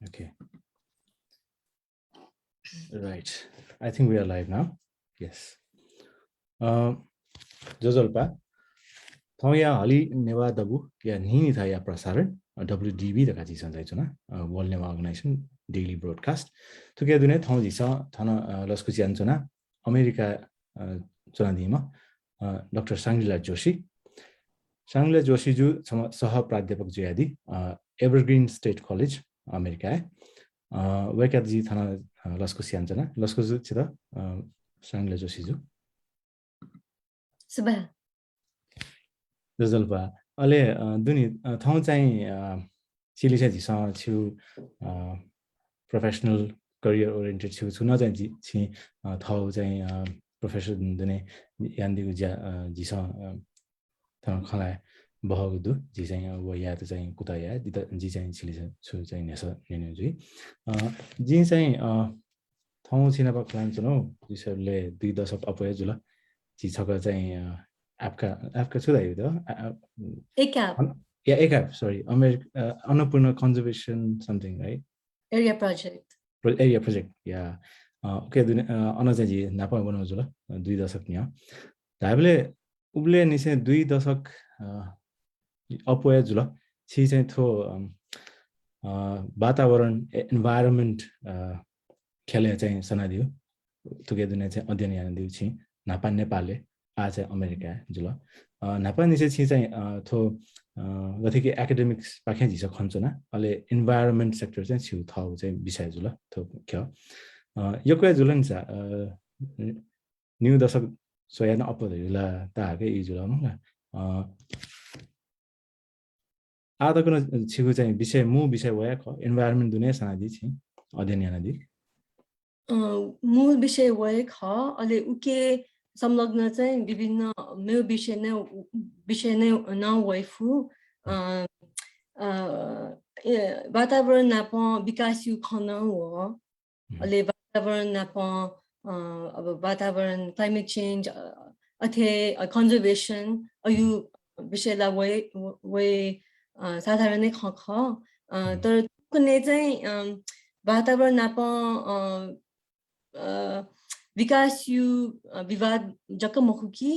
Okay. Right. I think we are live now. Yes. Jozolpa. Thoya hali newa dabu ya nini tha ya prasaran WDB da kaji sanjai chuna World Newa Organization daily broadcast. To ke dune thau jisa thana lasku chian chuna America chuna dima Dr. Shangrila Joshi. Shangrila Joshi ju saha pradhyapak ju yadi Evergreen State College America hai. Weka ji thana lasku chian chuna lasku ju chida Shangrila Joshi ju. Subha. Jozolpa. Ale duni thau चाहिँ चिलिसा झिसा छु professional career oriented छु छु नजाइ छि थौ चाहिँ professor दुने यान्दिगु झिसा थौ खलाय बहगु दु जि चाहिँ अब या त चाहिँ कुता या जि चाहिँ चिलिसा छु चाहिँ नेस नेने जुइ जि चाहिँ थौ छिना पक्लान चनो जिसले 2 दशक अपय जुल जि छका चाहिँ आपका छु दाइ दो ACAP, sorry, Annapurna Conservation something, right? Area project. Area project, yeah. Okay, Anajaji, Napa Bonozula, 2 दशक निया. Table, Uble Nise 2 दशक अपया जुला, छि चाहिँ थो वातावरण environment खेले चाहिँ सनादियो. तुके दुने चाहिँ अध्ययन यान दिउ छि. नापा नेपालले आज अमेरिका जुला. नापा निसे छि चाहिँ थो गथिके एकाडेमिक्स पाखे झिस खन्छना अले इन्भाइरोन्मेन्ट सेक्टर चाहिँ छु थाउ चाहिँ विषय जुल थो ख यको जुलन छ न्यू दशक सोयान अपदला ताके इ जुल म आदको छिगु चाहिँ विषय वया ख इन्भाइरोन्मेन्ट दुने सनादि छि अध्ययन यानदि मूल विषय वया ख अले उके संलग्न चाहिँ विभिन्न मे विषय नै न वैफु वातावरण नाप विकास यु खन हो अले वातावरण नाप अब वातावरण क्लाइमेट चेन्ज अथे कन्जर्भेसन अयु विषयला वे साधारणै ख तर कुनै चाहिँ वातावरण नाप विकास यु विवाद जक मखुकी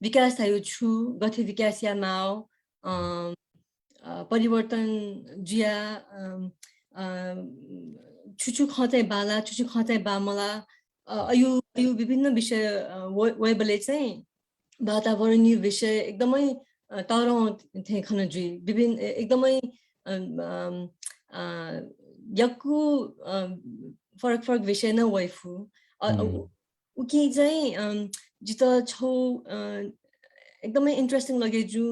विकास थायु छु गथे विकास या माओ परिवर्तन जिया छुछु खतै बाला छुछु खतै बामला अयु विभिन्न विषय वेबले चाहिँ वातावरणीय विषय एकदमै तरौ थे खन जुइ विभिन्न एकदमै यकु फरक विषय न वैफु उकी चाहिँ जित छौ एकदमै इन्ट्रेस्टिङ लगे जु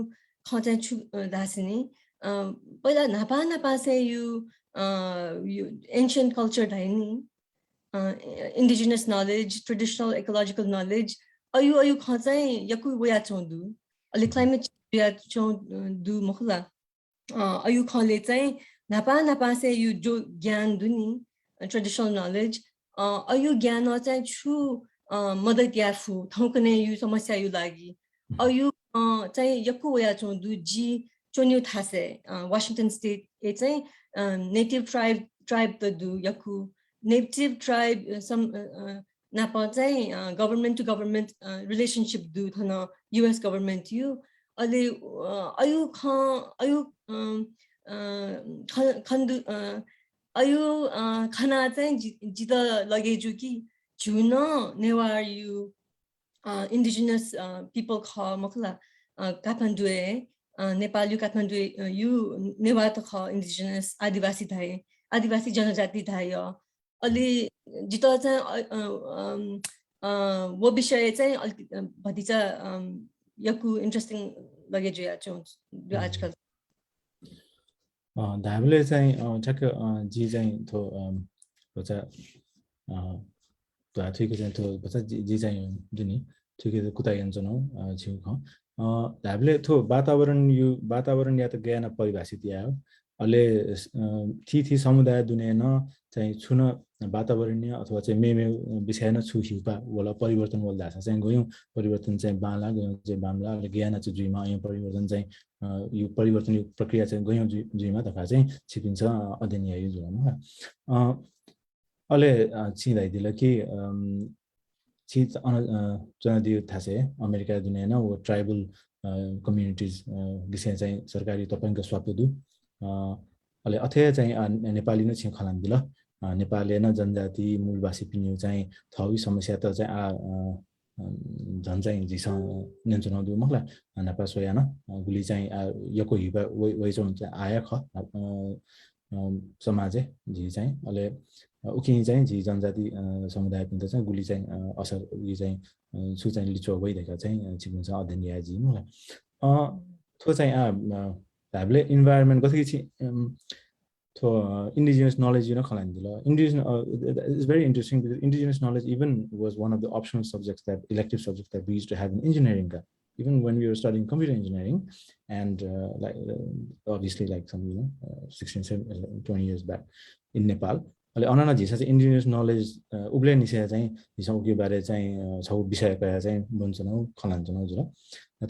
खचाइ छु दासिनी पहिला नापा से यु एन्शियन्ट कल्चर धाइनी indigenous knowledge traditional ecological knowledge अयु खचाइ यकु वया चौदु अलि क्लाइमेट या चौदु मखला अयु खले चाहिँ नापा से यु जो ज्ञान दुनी ट्रेडिसनल नलेज अयु ज्ञान चाहिँ छु मदत याफु थौकने यु समस्या यु लागि अयु चाहिँ यकु वया चौदु जी चोन्यु थासे वाशिंगटन स्टेट ए चाहिँ नेटिभ ट्राइब त दु यकु नेटिभ ट्राइब सम नापा चाहिँ गभर्नमेन्ट टु गभर्नमेन्ट रिलेशनशिप दु थन US गभर्नमेन्ट यु अले अयु खन्दु अयु खाना चाहिँ जित लगे जु कि जुन नेवार यु इन्डिजिनस पिपल ख मखला काठमाडौँ नेपाली काठमाडौँ यु नेवार त ख इन्डिजिनस आदिवासी जनजाति थाय अलि जित चाहिँ वो विषय चाहिँ भतिजा यकु इन्ट्रेस्टिङ लगे जु या आजकल धाबले चाहिँ ठ्याक्क जी चाहिँ थो बचा ठिकै चाहिँ थो बचा जी चाहिँ जुनी ठिकै कुता यन्चनो छिउ ख धाबले थो वातावरण या त ज्ञान परिभाषित या अहिले थी समुदाय दुनियाँ न चाहिँ छुन वातावरणीय अथवा चाहिँ मेमे विषय न छु हिउपा वाला परिवर्तन वाला धासा चाहिँ गयौँ परिवर्तन चाहिँ बाला गयौँ चाहिँ बामला अहिले ज्ञान चाहिँ जुइमा यो परिवर्तन चाहिँ यो परिवर्तन यो प्रक्रिया चाहिँ गयौँ जुइमा तथा चाहिँ छिपिन्छ अध्ययन यो जुइमा अहिले छिँदाइदिल कि छि जनदियो थाहा छ अमेरिका दुनियाँ न वो ट्राइबल कम्युनिटिज विषय चाहिँ सरकारी तपाईँको स्वापुदु अहिले अथे चाहिँ नेपाली नै छिउ खलान दिल नेपाली न जनजाति मूलवासी पिन्यु चाहिँ थवी समस्या त चाहिँ झन् चाहिँ झिस नेन्चुनाउँदु मखला नेपाल सोयान गुली चाहिँ यको हिबा वैचो हुन्छ आया ख समाज झि चाहिँ अहिले उकि चाहिँ झि जनजाति समुदाय पिन्त चाहिँ गुली चाहिँ असर उयो चाहिँ सु चाहिँ लिचो भइरहेको चाहिँ छिपिन्छ अध्ययन या झि मलाई थो चाहिँ हामीले इन्भाइरोमेन्ट कति छि थो indigenous knowledge you know khalandila indigenous it's very interesting because indigenous knowledge even was one of the optional subjects that elective subjects that we used to have in engineering even when we were studying computer engineering and obviously like some 16 17 20 years back in Nepal अहिले अनाना झिसा चाहिँ indigenous knowledge उब्ले निसे चाहिँ झिसा उके बारे चाहिँ छौ विषय कया चाहिँ बन्छनौ खलान्छनौ जुल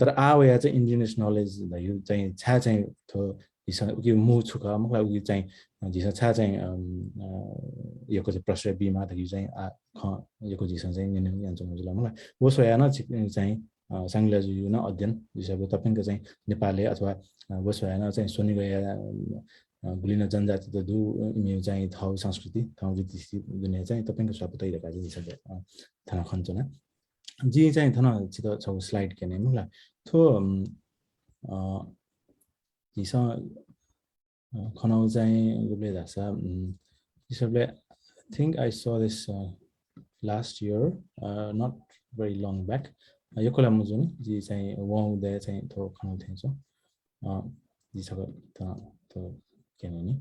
तर आवया चाहिँ indigenous knowledge यो चाहिँ छा चाहिँ थो झिसा उके मु छुका मखला उके चाहिँ झिसा छा चाहिँ यको चाहिँ प्रश्न बिमा त यो चाहिँ ख यको झिसा चाहिँ निने यान्छौ जुल मलाई वो सोया न चाहिँ सांग्ला जुयु न अध्ययन जिसको तपाईंको चाहिँ नेपाली अथवा वो सोया न चाहिँ सोनी गया गुलिन जनजाति त दु इमे चाहिँ थाउ संस्कृति थाउ रीति दुनिया चाहिँ तपाईंको स्वापतै रहेका चाहिँ जिसको थाना खन्छना जी चाहिँ थाना छित छ स्लाइड केने मलाई थो जिसा खनाउ चाहिँ गुले दासा जिसले I think I saw this last year not very long back यो कोला मुजुनी जी चाहिँ वाउ दे चाहिँ थो खनाउ थिन्छ जिसको त केने नि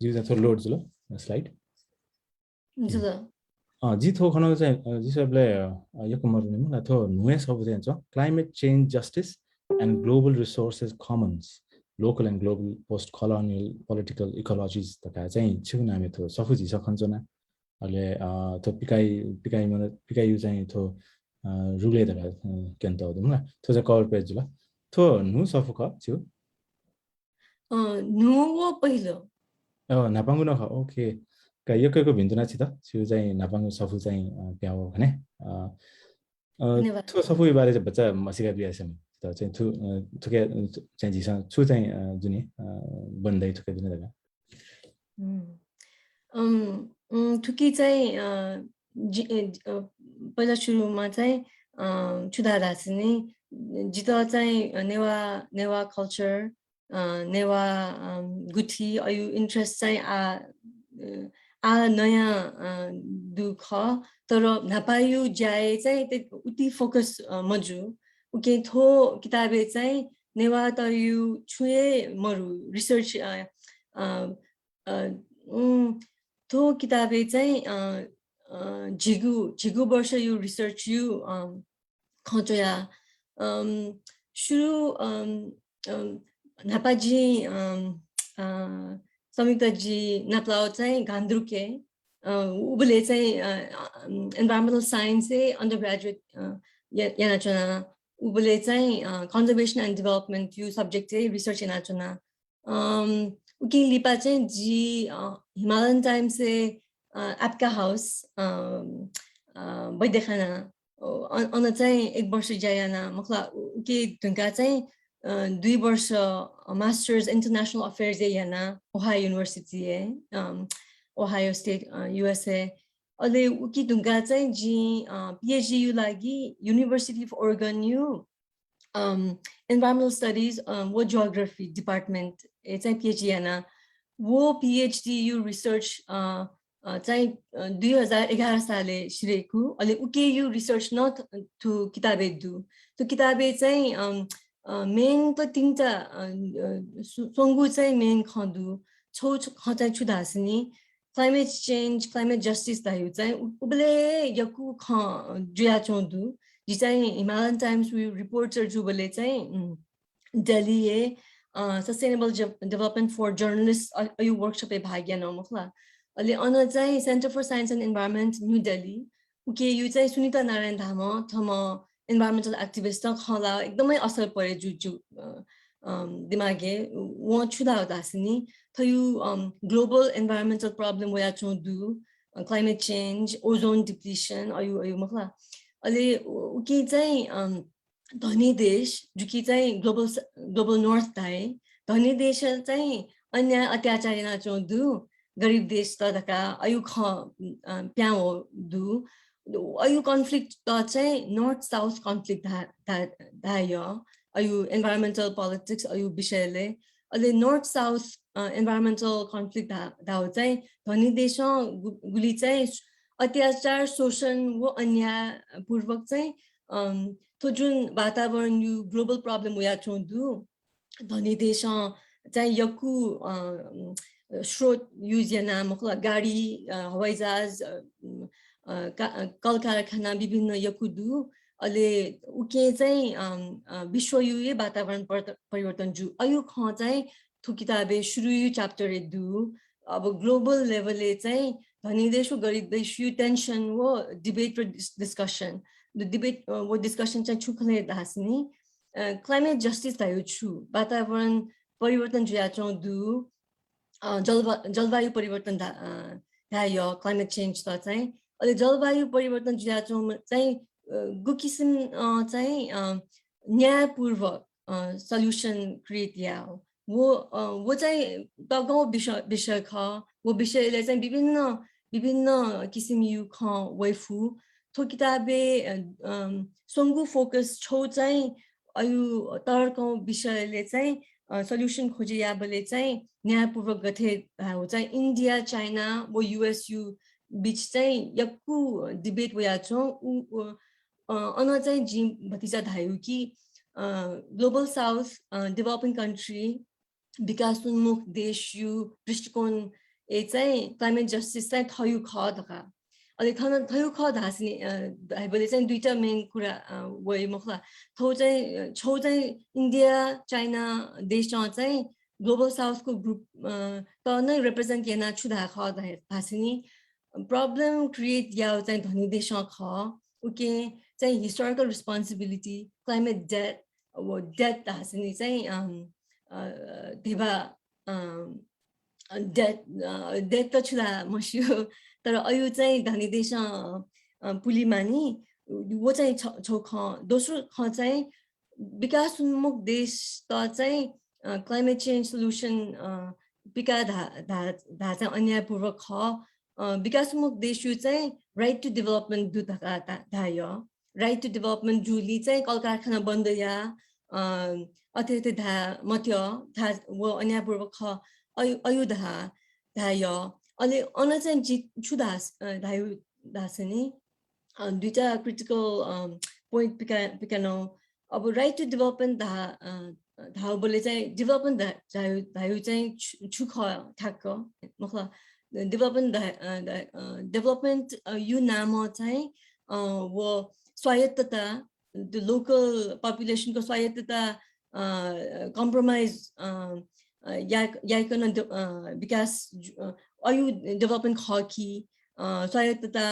जी त थो लोड जुल स्लाइड जी थो खनाउ चाहिँ जिसले यो कोमरुनी मलाई थो नुए सब थिन्छ climate change justice and global resources commons local and global post colonial political ecologies तका चाहिँ छु नामे थो सफुजी सखन्छना अहिले थो पिकाइ पिकाइ चाहिँ थो रुले तका केन्त हो दुमला थो चाहिँ कभर पेज जुल थो नु सफुक छु नु वो पहिलो नापाङ्गु नख ओके का यकको भिन्तुना छि त छु चाहिँ नापाङ्गु सफु चाहिँ प्याउ भने थो सफु बारे चाहिँ बच्चा मसिका बियासम त चाहिँ थुके चाहिँ जिसा छु चाहिँ जुनी बन्दै थुके जुनी दगा थुकी चाहिँ पहिला सुरुमा चाहिँ छुदादासिनी जित चाहिँ नेवा कल्चर नेवा गुठी अयु इन्ट्रेस्ट चाहिँ आ नयाँ दुख तर नापायु जाए चाहिँ उति फोकस मजु उके थो किताबे चाहिँ नेवा त यु छुए मरु रिसर्च थो किताबे चाहिँ झिगु वर्ष यु रिसर्च यु खचोया सुरु नापाजी संयुक्ता जी नाप्लाओ चाहिँ गान्द्रुके उबले चाहिँ एन्भाइरोन्मेन्टल साइन्स अन्डर ग्रेजुएट याना चना उबले चाहिँ कन्जर्भेसन एन्ड डेभलपमेन्ट यो सब्जेक्ट चाहिँ रिसर्च याना चना उकी लिपा चाहिँ जी हिमालयन टाइम्स से आपका हाउस बैदेखाना अन चाहिँ एक वर्ष जायाना मखला उके ढुङ्गा चाहिँ 2 वर्ष मास्टर्स इंटरनेशनल अफेयर्स याना Ohio university Ohio state USA अहिले उकी ढुङ्गा चाहिँ जी PhD यु लागि university of Oregon you environmental studies वो geography department चाहिँ PhD याना वो PhD यु research चाहिँ 2011 साले शिरेकु अहिले उके यु research not to किताबे दु तो किताबे चाहिँ मेन त तिनटा सोंगु चाहिँ मेन खदु छौ खचाइ छुदासनी climate change climate justice दायु चाहिँ उबले यकु ख जुया चोदु जी चाहिँ हिमालयन टाइम्स रिपोर्टर जुबले चाहिँ Delhi sustainable development for journalists ayu workshop e bhagya no mkhla ale ana chai Center for Science and Environment New Delhi uke yu chai Sunita Narayan Dhama thama environmental activist ta khala ekdamai asar pare ju dimage wa chuda dasini thayu global environmental problem waya chodu climate change ozone depletion ayu mkhla ale uke chai धनी देश जुकी चाहिँ global north दाइ धनी देश चाहिँ अन्य अत्याचारी ना चोदु गरीब देश त दका अयु ख प्याउ दु अयु कन्फ्लिक्ट त चाहिँ नॉर्थ साउथ कन्फ्लिक्ट दायो अयु एन्भाइरोन्मेन्टल पोलिटिक्स अयु विषयले अहिले नॉर्थ साउथ एन्भाइरोन्मेन्टल कन्फ्लिक्ट दाउ चाहिँ धनी देश गुली चाहिँ अत्याचार शोषण व अन्याय पूर्वक चाहिँ तो जुन वातावरण यो ग्लोबल प्रब्लम हुया चोदु धनी देश चाहिँ यकु स्रोत युज याना मखला गाडी हवाई जहाज कल कारखाना विभिन्न यकुदु अहिले उके चाहिँ विश्व युए वातावरण परिवर्तन जु अयु ख चाहिँ थु किताबे सुरु च्याप्टर दु अब ग्लोबल लेभलले चाहिँ धनी देश गरीब देश यो टेन्सन वो debate discussion the debate what discussion चाहिँ छुखले दासनी climate justice दायो छु वातावरण परिवर्तन जुया चोदु जलवायु परिवर्तन दायो climate change त चाहिँ अहिले जलवायु परिवर्तन जुया चो चाहिँ गुकिसिम चाहिँ न्यायपूर्वक सल्युसन क्रिएट या वो चाहिँ तगौ विषय ख वो विषयले चाहिँ विभिन्न किसिम यु ख वैफु तो किताबे सोंगु फोकस छौ चाहिँ अयु तर्कौ विषयले चाहिँ सल्युसन खोजे याबले चाहिँ न्यायपूर्वक गथे हो चाहिँ इन्डिया चाइना वो युएसयु बीच चाहिँ यक्कु डिबेट वया छौ अन चाहिँ जी भतिजा धायु कि ग्लोबल साउथ डेभलपिङ कन्ट्री विकासोन्मुख देश यु दृष्टिकोण ए चाहिँ क्लाइमेट जस्टिस चाहिँ थयु ख दका अहिले थयु ख धास्ने हाइबले चाहिँ दुईटा मेन कुरा वइ मखला छौ चाहिँ इन्डिया चाइना देश चाहिँ ग्लोबल साउथको ग्रुप त नै रिप्रेजेन्ट केना छुदा ख धास्ने प्रब्लम क्रिएट या चाहिँ धनी देश ख उके चाहिँ हिस्टोरिकल रिस्पोन्सिबिलिटी क्लाइमेट डेथ धास्ने चाहिँ देवा डेथ त छुदा मस्यो तर अयु चाहिँ धनी देश पुलिमानी वो चाहिँ छौ ख दोस्रो ख चाहिँ विकासोन्मुख देश त चाहिँ क्लाइमेट चेन्ज सल्युसन पिका धा चाहिँ अन्यायपूर्वक ख विकासोन्मुख देश यो चाहिँ राइट टु डेभलपमेन्ट दु धायो राइट टु डेभलपमेन्ट जुली चाहिँ कल कारखाना बन्द या अत्यन्तै धा मत्य धा वो अन्यायपूर्वक ख अयु धायो अहिले अन चाहिँ छुदास धायु दासनी दुईटा क्रिटिकल पोइन्ट पिकानो अब राइट टु डेभलपमेन्ट धाउ बोले चाहिँ डेभलपमेन्ट धायु चाहिँ छुख ठ्याक्क मखला डेभलपमेन्ट यो नाम चाहिँ वो स्वायत्तता त्यो लोकल पपुलेसनको स्वायत्तता कम्प्रोमाइज याइकन विकास अयु डेभलपमेन्ट ख कि स्वायत्तता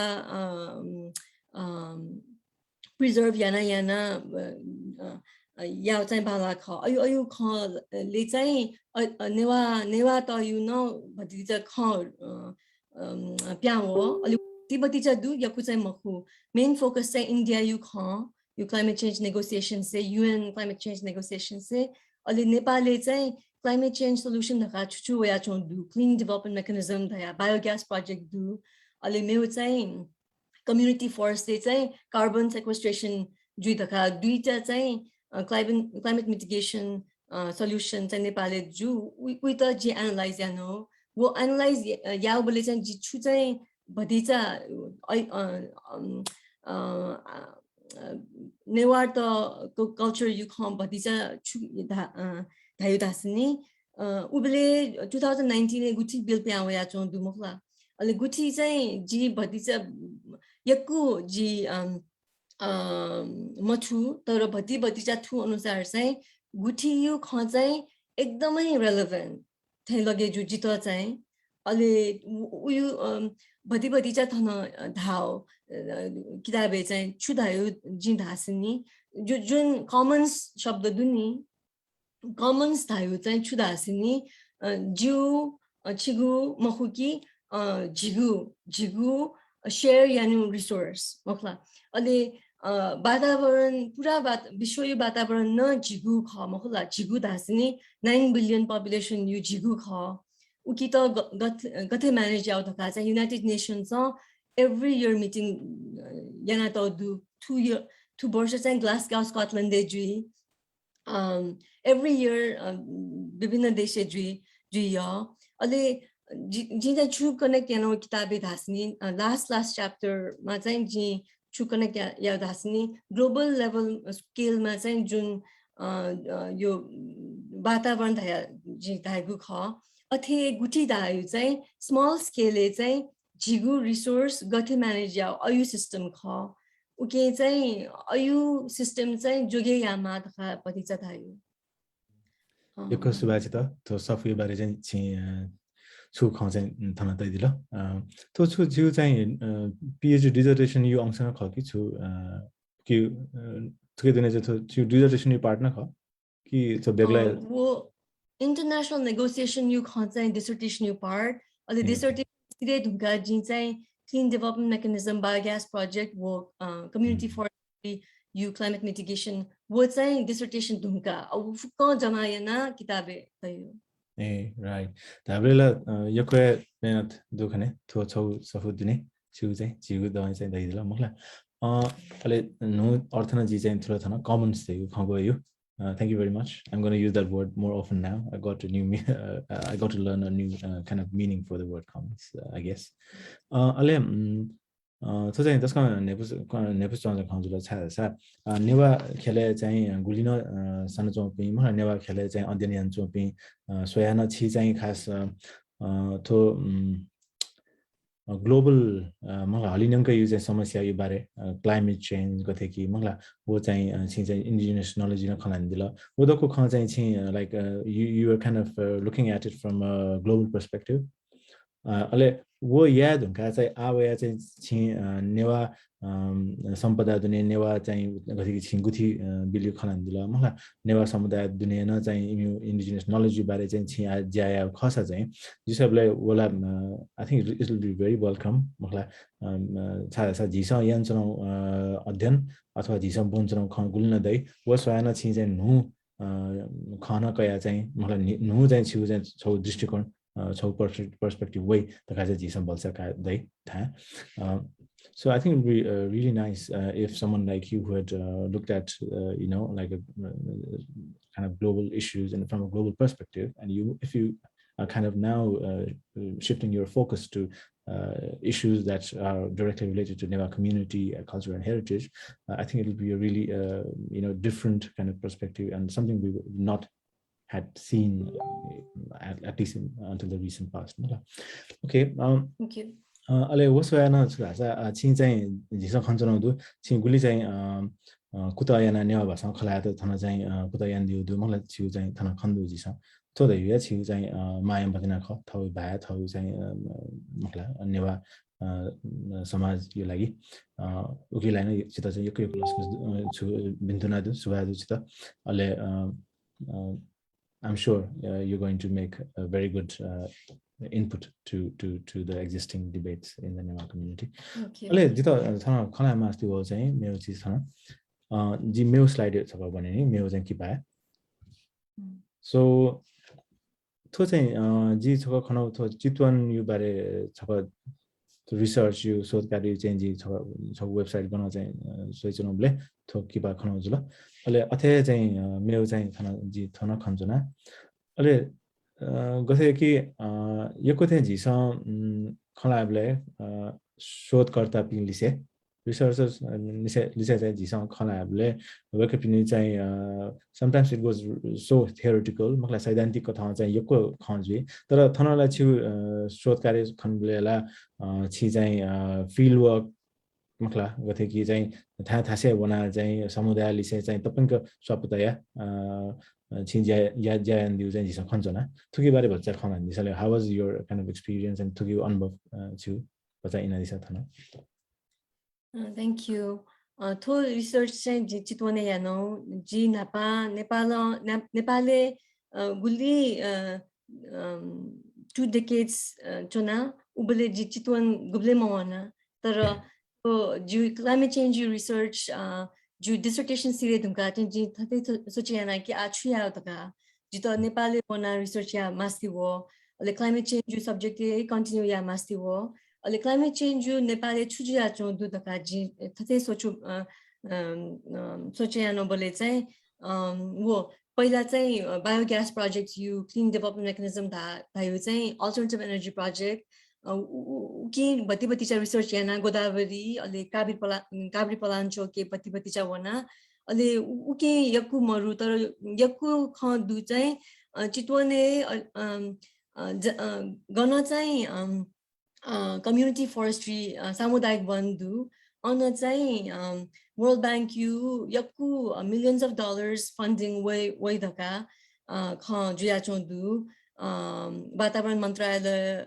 प्रिजर्भ याना या चाहिँ बाला ख अयु ख ले चाहिँ नेवा त यु न भतिजा ख प्या हो अलि तिबतीजा दु यकु चाहिँ मखु मेन फोकस चाहिँ इन्डिया यु ख यु क्लाइमेट चेन्ज नेगोसिएसन से युएन क्लाइमेट चेन्ज नेगोसिएसन से अलि नेपालले चाहिँ climate change solution dhaka chuchu waya chon du clean development mechanism dhaya biogas project du ale meu chai community forest chai carbon sequestration jui dhaka duita chai climate mitigation solution chai nepalले ju we ta ji analyze ya no wo analyze ya bole chai ji chu chai bhadicha Newar त culture you खम भतिजा छु धायु दासनी उबले 2019 ने गुठी bill pay आया चों दुमखला अले गुठी चाहिँ जी भतिजा यक्कु जी मछु तर भतिजा थु अनुसार चाहिँ गुठी यु ख चाहिँ एकदमै relevant थे लगे जो जितो चाहिँ अहिले उयो भति चाहिँ थन धाउ किताबे चाहिँ छुदायो जिन धासिनी जुन कमन्स शब्द दुनी कमन्स धायो चाहिँ छुदासिनी जिउ छिगु मखुकी झिगु शेयर यानी रिसोर्स मखला अहिले वातावरण पुरा विश्व वातावरण न झिगु ख मखला झिगु धासिनी 9 बिलियन पपुलेसन यु झिगु ख उकी त गथे म्यानेज आउ धका चाहिँ United nations every year meeting yana त दु 2 वर्ष चाहिँ Glasgow Scotland they Jui every year विभिन्न देश जुई या अहिले जिन छु कनेक्ट यानो किताबे धास्नी लास्ट च्याप्टर मा चाहिँ जि छु कनेक्ट या धास्नी ग्लोबल लेभल स्केल मा चाहिँ जुन यो वातावरण धाया जि धागु ख अथे गुठी धायु चाहिँ स्मल स्केलले चाहिँ झिगु रिसोर्स गथे म्यानेज या अयु सिस्टम ख उके चाहिँ अयु सिस्टम चाहिँ जोगे यामा धका पतिचा धायु यो सुबाछि त तो सफी बारे चाहिँ छि छु ख चाहिँ थना तै दिलो तो छु जिउ चाहिँ पीएचडी डिजर्टेसन यो अंशमा ख कि छु कि थुके दिने चाहिँ छु डिजर्टेसन यो पार्ट न ख कि तो बेग्ला वो इंटरनेशनल नेगोशिएशन यो ख चाहिँ डिसर्टेसन यो पार्ट अहिले डिसर्टेसन सिधै ढुंगा जि चाहिँ clean development mechanism biogas project वो कम्युनिटी फॉरेस्ट्री यू क्लाइमेट मिटिगेशन वो चाहिँ डिसर्टेसन ढुंगा अब क जमायना किताबे तयो ए राइट धाब्रेला यको मेहनत दुखने थो छौ सफु दिने छु चाहिँ जिगु दवाई चाहिँ दैदिला मखला अले नो अर्थना जी चाहिँ थुला थना कमन्स थियो खगो यो thank you very much. I'm going to use that word more often now. I got to learn a new kind of meaning for the word commons, I guess. Ale तो चाहिँ त्यसको नेपुस चाहिँ खन्जुला छ नेवा खेले चाहिँ गुलिन सानो चौपी म नेवा खेले चाहिँ अध्ययन चौपी सोयाना छि चाहिँ खास तो ग्लोबल मलाई हलिनङको यो चाहिँ समस्या यो बारे क्लाइमेट चेन्ज गथे कि मलाई वो चाहिँ छि चाहिँ इन्डिजिनियस नलेज न खलान दिल वदको ख चाहिँ छि like you are kind of looking at it from a global perspective अले वो याद हुँका चाहिँ आवया चाहिँ छि नेवा सम्पदा दुने नेवा चाहिँ गथे कि छि गुथी बिलियो खलान दिल मलाई नेवा समुदाय दुने न चाहिँ इन्डिजिनियस नलेज बारे चाहिँ छि ज्याया खसा चाहिँ जिसबले वला I think it will be very welcome मलाई छा जिसा यान्चन अध्ययन अथवा जिसा बोन्चन ख गुल्न दै वो स्वाना छि चाहिँ नु खाना कया चाहिँ मलाई नु चाहिँ छु चाहिँ छौ दृष्टिकोण छौ पर्सपेक्टिभ वे तका चाहिँ जिसा बल्छ का दै था So I think it would be really nice if someone like you who had looked at, like a kind of global issues and from a global perspective, and if you are kind of now shifting your focus to issues that are directly related to Neva community, culture, and heritage, I think it will be a really, different kind of perspective and something we would not had seen at least until the recent past. Okay. Thank you. अले वसोयाना छुरासा छि चाहिँ झिसा खञ्चनाउदु छि गुली चाहिँ कुतयाना नेवा भाषा खलाया त थना चाहिँ कुतयान दिउ दु मलाई छु चाहिँ थना खन्दु झिसा थोदै या छु चाहिँ माया बदिना ख थौ भाया थौ चाहिँ मखला नेवा समाज यो लागि उकिलाई न चिता चाहिँ यकै छु बिन्दुना दु सुबादु चिता अले I'm sure you're going to make a very good input to the existing debates in the Nema community. Ale jita thana khana mastu ho चाहिँ मेरो चीज thana जी मेरो स्लाइड छ भने नि मेरो चाहिँ के पाए सो थो चाहिँ जी छ खना थो चितवन यो बारे छ रिसर्च यो शोध कार्य चाहिँ जी छ वेबसाइट बना चाहिँ सोइचनबले थो के बा खना जुल अले अथे चाहिँ मेरो चाहिँ थना जी थना खञ्जना अले गथे कि यको चाहिँ झिस खलाबले शोधकर्ता पिलिसे रिसर्चर्स लिसे चाहिँ झिस खलाबले वेकपिनी चाहिँ sometimes it goes so theoretical मलाई सैद्धान्तिक कथा चाहिँ यको खञ्जु तर थनालाई छु शोध कार्य खनबलेला छि चाहिँ फिल्ड वर्क मखला गथे कि चाहिँ थासे बना चाहिँ समुदाय लिसे चाहिँ तपाईंको स्वपतया ज्यान दिउ चाहिँ जिसँग खन्छ न थुके बारे बच्चा खना दिसले how was your kind of experience and थुके अनुभव छु बच्चा इना दिस थन Thank you. To research चाहिँ चितवन यानो जी नेपालले गुली 2 decades चुना उबले जी चितवन गुबले मवाना तर जो climate change research जो dissertation series तुमका जी थते सोचिया ना कि आछु या तका जितो नेपालले बना research या मास्ती वो ले climate change जो subject ये continue या मास्ती वो अहिले क्लाइमेट चेन्ज जो नेपालले छुजिया चो दुदका जी थते सोचियानो बोले चाहिँ वो पहिला चाहिँ biogas project you clean development mechanism भयो चाहिँ अल्टरनेटिभ एनर्जी प्रोजेक्ट के बत्ती चाहिँ रिसर्च याना गोदावरी अहिले काभ्री पलाञ्चोक के बत्ती चाहिँ वना अहिले उके यक्कु मरु तर यक्कु ख दु चाहिँ चितवने गन चाहिँ community forestry सामुदायिक बन्धु अन चाहिँ World Bank यु यक्कु millions of dollars funding way धका ख जुया चोदु वातावरण मन्त्रालय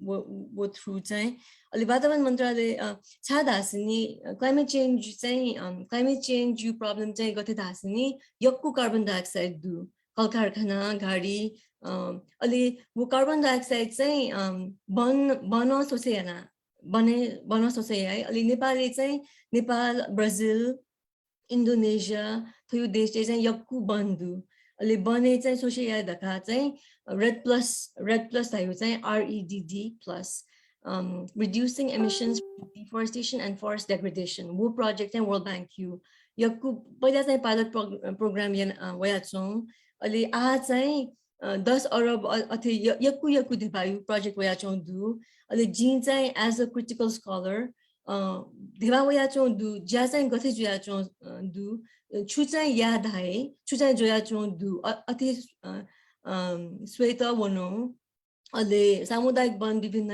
वो थ्रु चाहिँ अलि वातावरण मन्त्रालय छा धासिनी क्लाइमेट चेन्ज यु प्रब्लम चाहिँ गथे धासिनी यक्कु कार्बन डाइअक्साइड दु कल कारखाना गाडी अलि वो कार्बन डाइअक्साइड चाहिँ बन सोचे है अलि नेपालले चाहिँ नेपाल ब्राजिल इन्डोनेसिया थयो देश चाहिँ यक्कु बन्दु अलि बने चाहिँ सोचे या धका चाहिँ रेड प्लस थायो चाहिँ REDD+ reducing emissions from deforestation and forest degradation वो प्रोजेक्ट चाहिँ वर्ल्ड बैंक यु यक्कु पहिला चाहिँ पाइलट प्रोग्राम वया छौं अलि आ चाहिँ 10 अरब अथे यक्कु देबायु प्रोजेक्ट वया छौं दु अलि जिन चाहिँ एज अ क्रिटिकल स्कलर देवा वया छौं दु ज्या चाहिँ गथे जुया छौं दु छु चाहिँ याद है छु चाहिँ जोया छौं दु अथे श्वेत वनो अलि सामुदायिक वन विभिन्न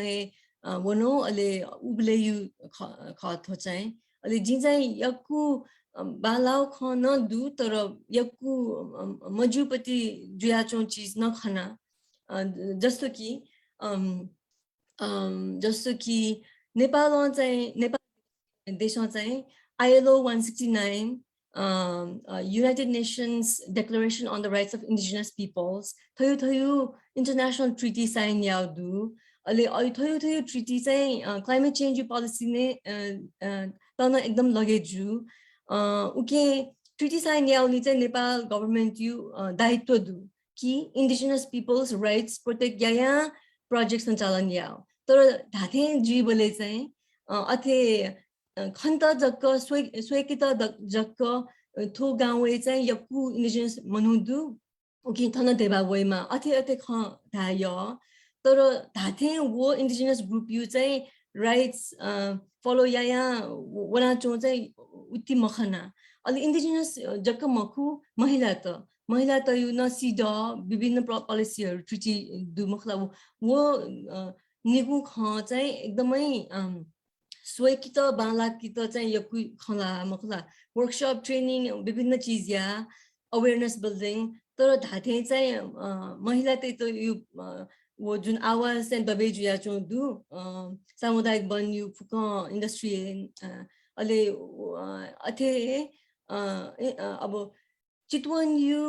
वनो अलि उब्लेयु खथो चाहिँ अलि जिन चाहिँ यक्कु बालाउ खन दु तर यक्कु मजुपति जुयाचो चीज न खाना जस्तो कि नेपाल देश चाहिँ ILO 169 United Nations Declaration on the Rights of Indigenous Peoples थयो international treaty sign यादु अलि थयो treaty चाहिँ climate change policy ने तन एकदम लगेजु उके ट्रिटी साइन याउली चाहिँ नेपाल गभर्नमेन्ट यु दायित्व दु कि इन्डिजिनस पिपल्स राइट्स प्रोटेक्ट या प्रोजेक्ट सञ्चालन याउ तर धाथे जीवले चाहिँ अथे खन्त जक्क स्वेकित जक्क थो गाउँले चाहिँ यक्कु इन्डिजिनस मनुदु उके थन देबा वेमा अथे ख धाय तर धाथे वो इन्डिजिनस ग्रुप यु चाहिँ राइट्स फलो या वना चो चाहिँ उति मखना अलि इन्डिजिनस जक्क मखु महिला त यु न सिड विभिन्न पोलिसीहरु ट्रिटी दु मखला वो निगु ख चाहिँ एकदमै स्वेकित बालाकित चाहिँ यकु खला मखला वर्कशप ट्रेनिङ विभिन्न चीज या अवेयरनेस बिल्डिङ तर धाथे चाहिँ महिला त यु वो जुन आवाज चाहिँ दबे जुया चो दु सामुदायिक वन यु फुक इन्डस्ट्री अलि अथे अब चितवन यु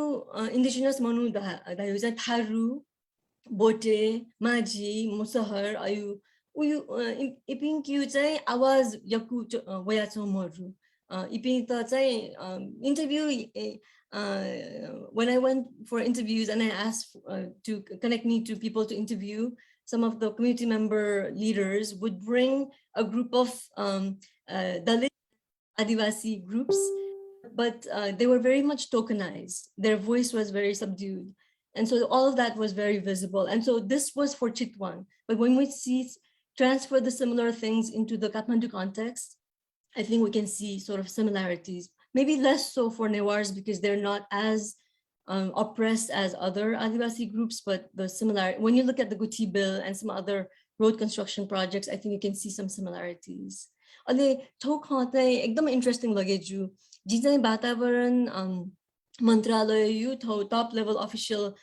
इन्डिजिनस मनु दायु चाहिँ थारु बोटे माझी मुसहर आयु उयु इपिङ क्यु चाहिँ आवाज यकु वया छ मरु इपिङ त चाहिँ interview when I went for interviews and I asked to connect me to people to interview, some of the community member leaders would bring a group of Dalit Adivasi groups, but they were very much tokenized. Their voice was very subdued. And so all of that was very visible. And so this was for Chitwan. But when we transfer the similar things into the Kathmandu context, I think we can see sort of similarities. Maybe less so for Newars because they're not as oppressed as other Adivasi groups, but the similar, when you look at the Guti bill and some other road construction projects, I think you can see some similarities. Ale thok hate ekdam interesting lage ju ji चाहिँ वातावरण मन्त्रालय यो top level official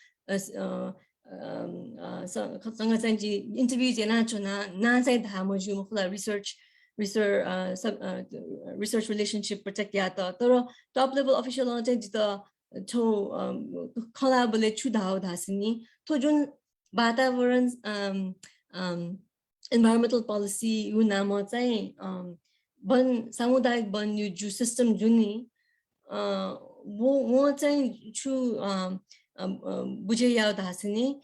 सँग चाहिँ interview जेना चुना ना चाहिँ धामो जु मुखला research relationship protect या तर top level official चाहिँ जित छौ खला बोले छु धाउ धासिनी तो जुन वातावरण environmental policy यो नाम चाहिँ वन सामुदायिक वन यो जु सिस्टम जुनी वो चाहिँ छु बुझे याव धासिनी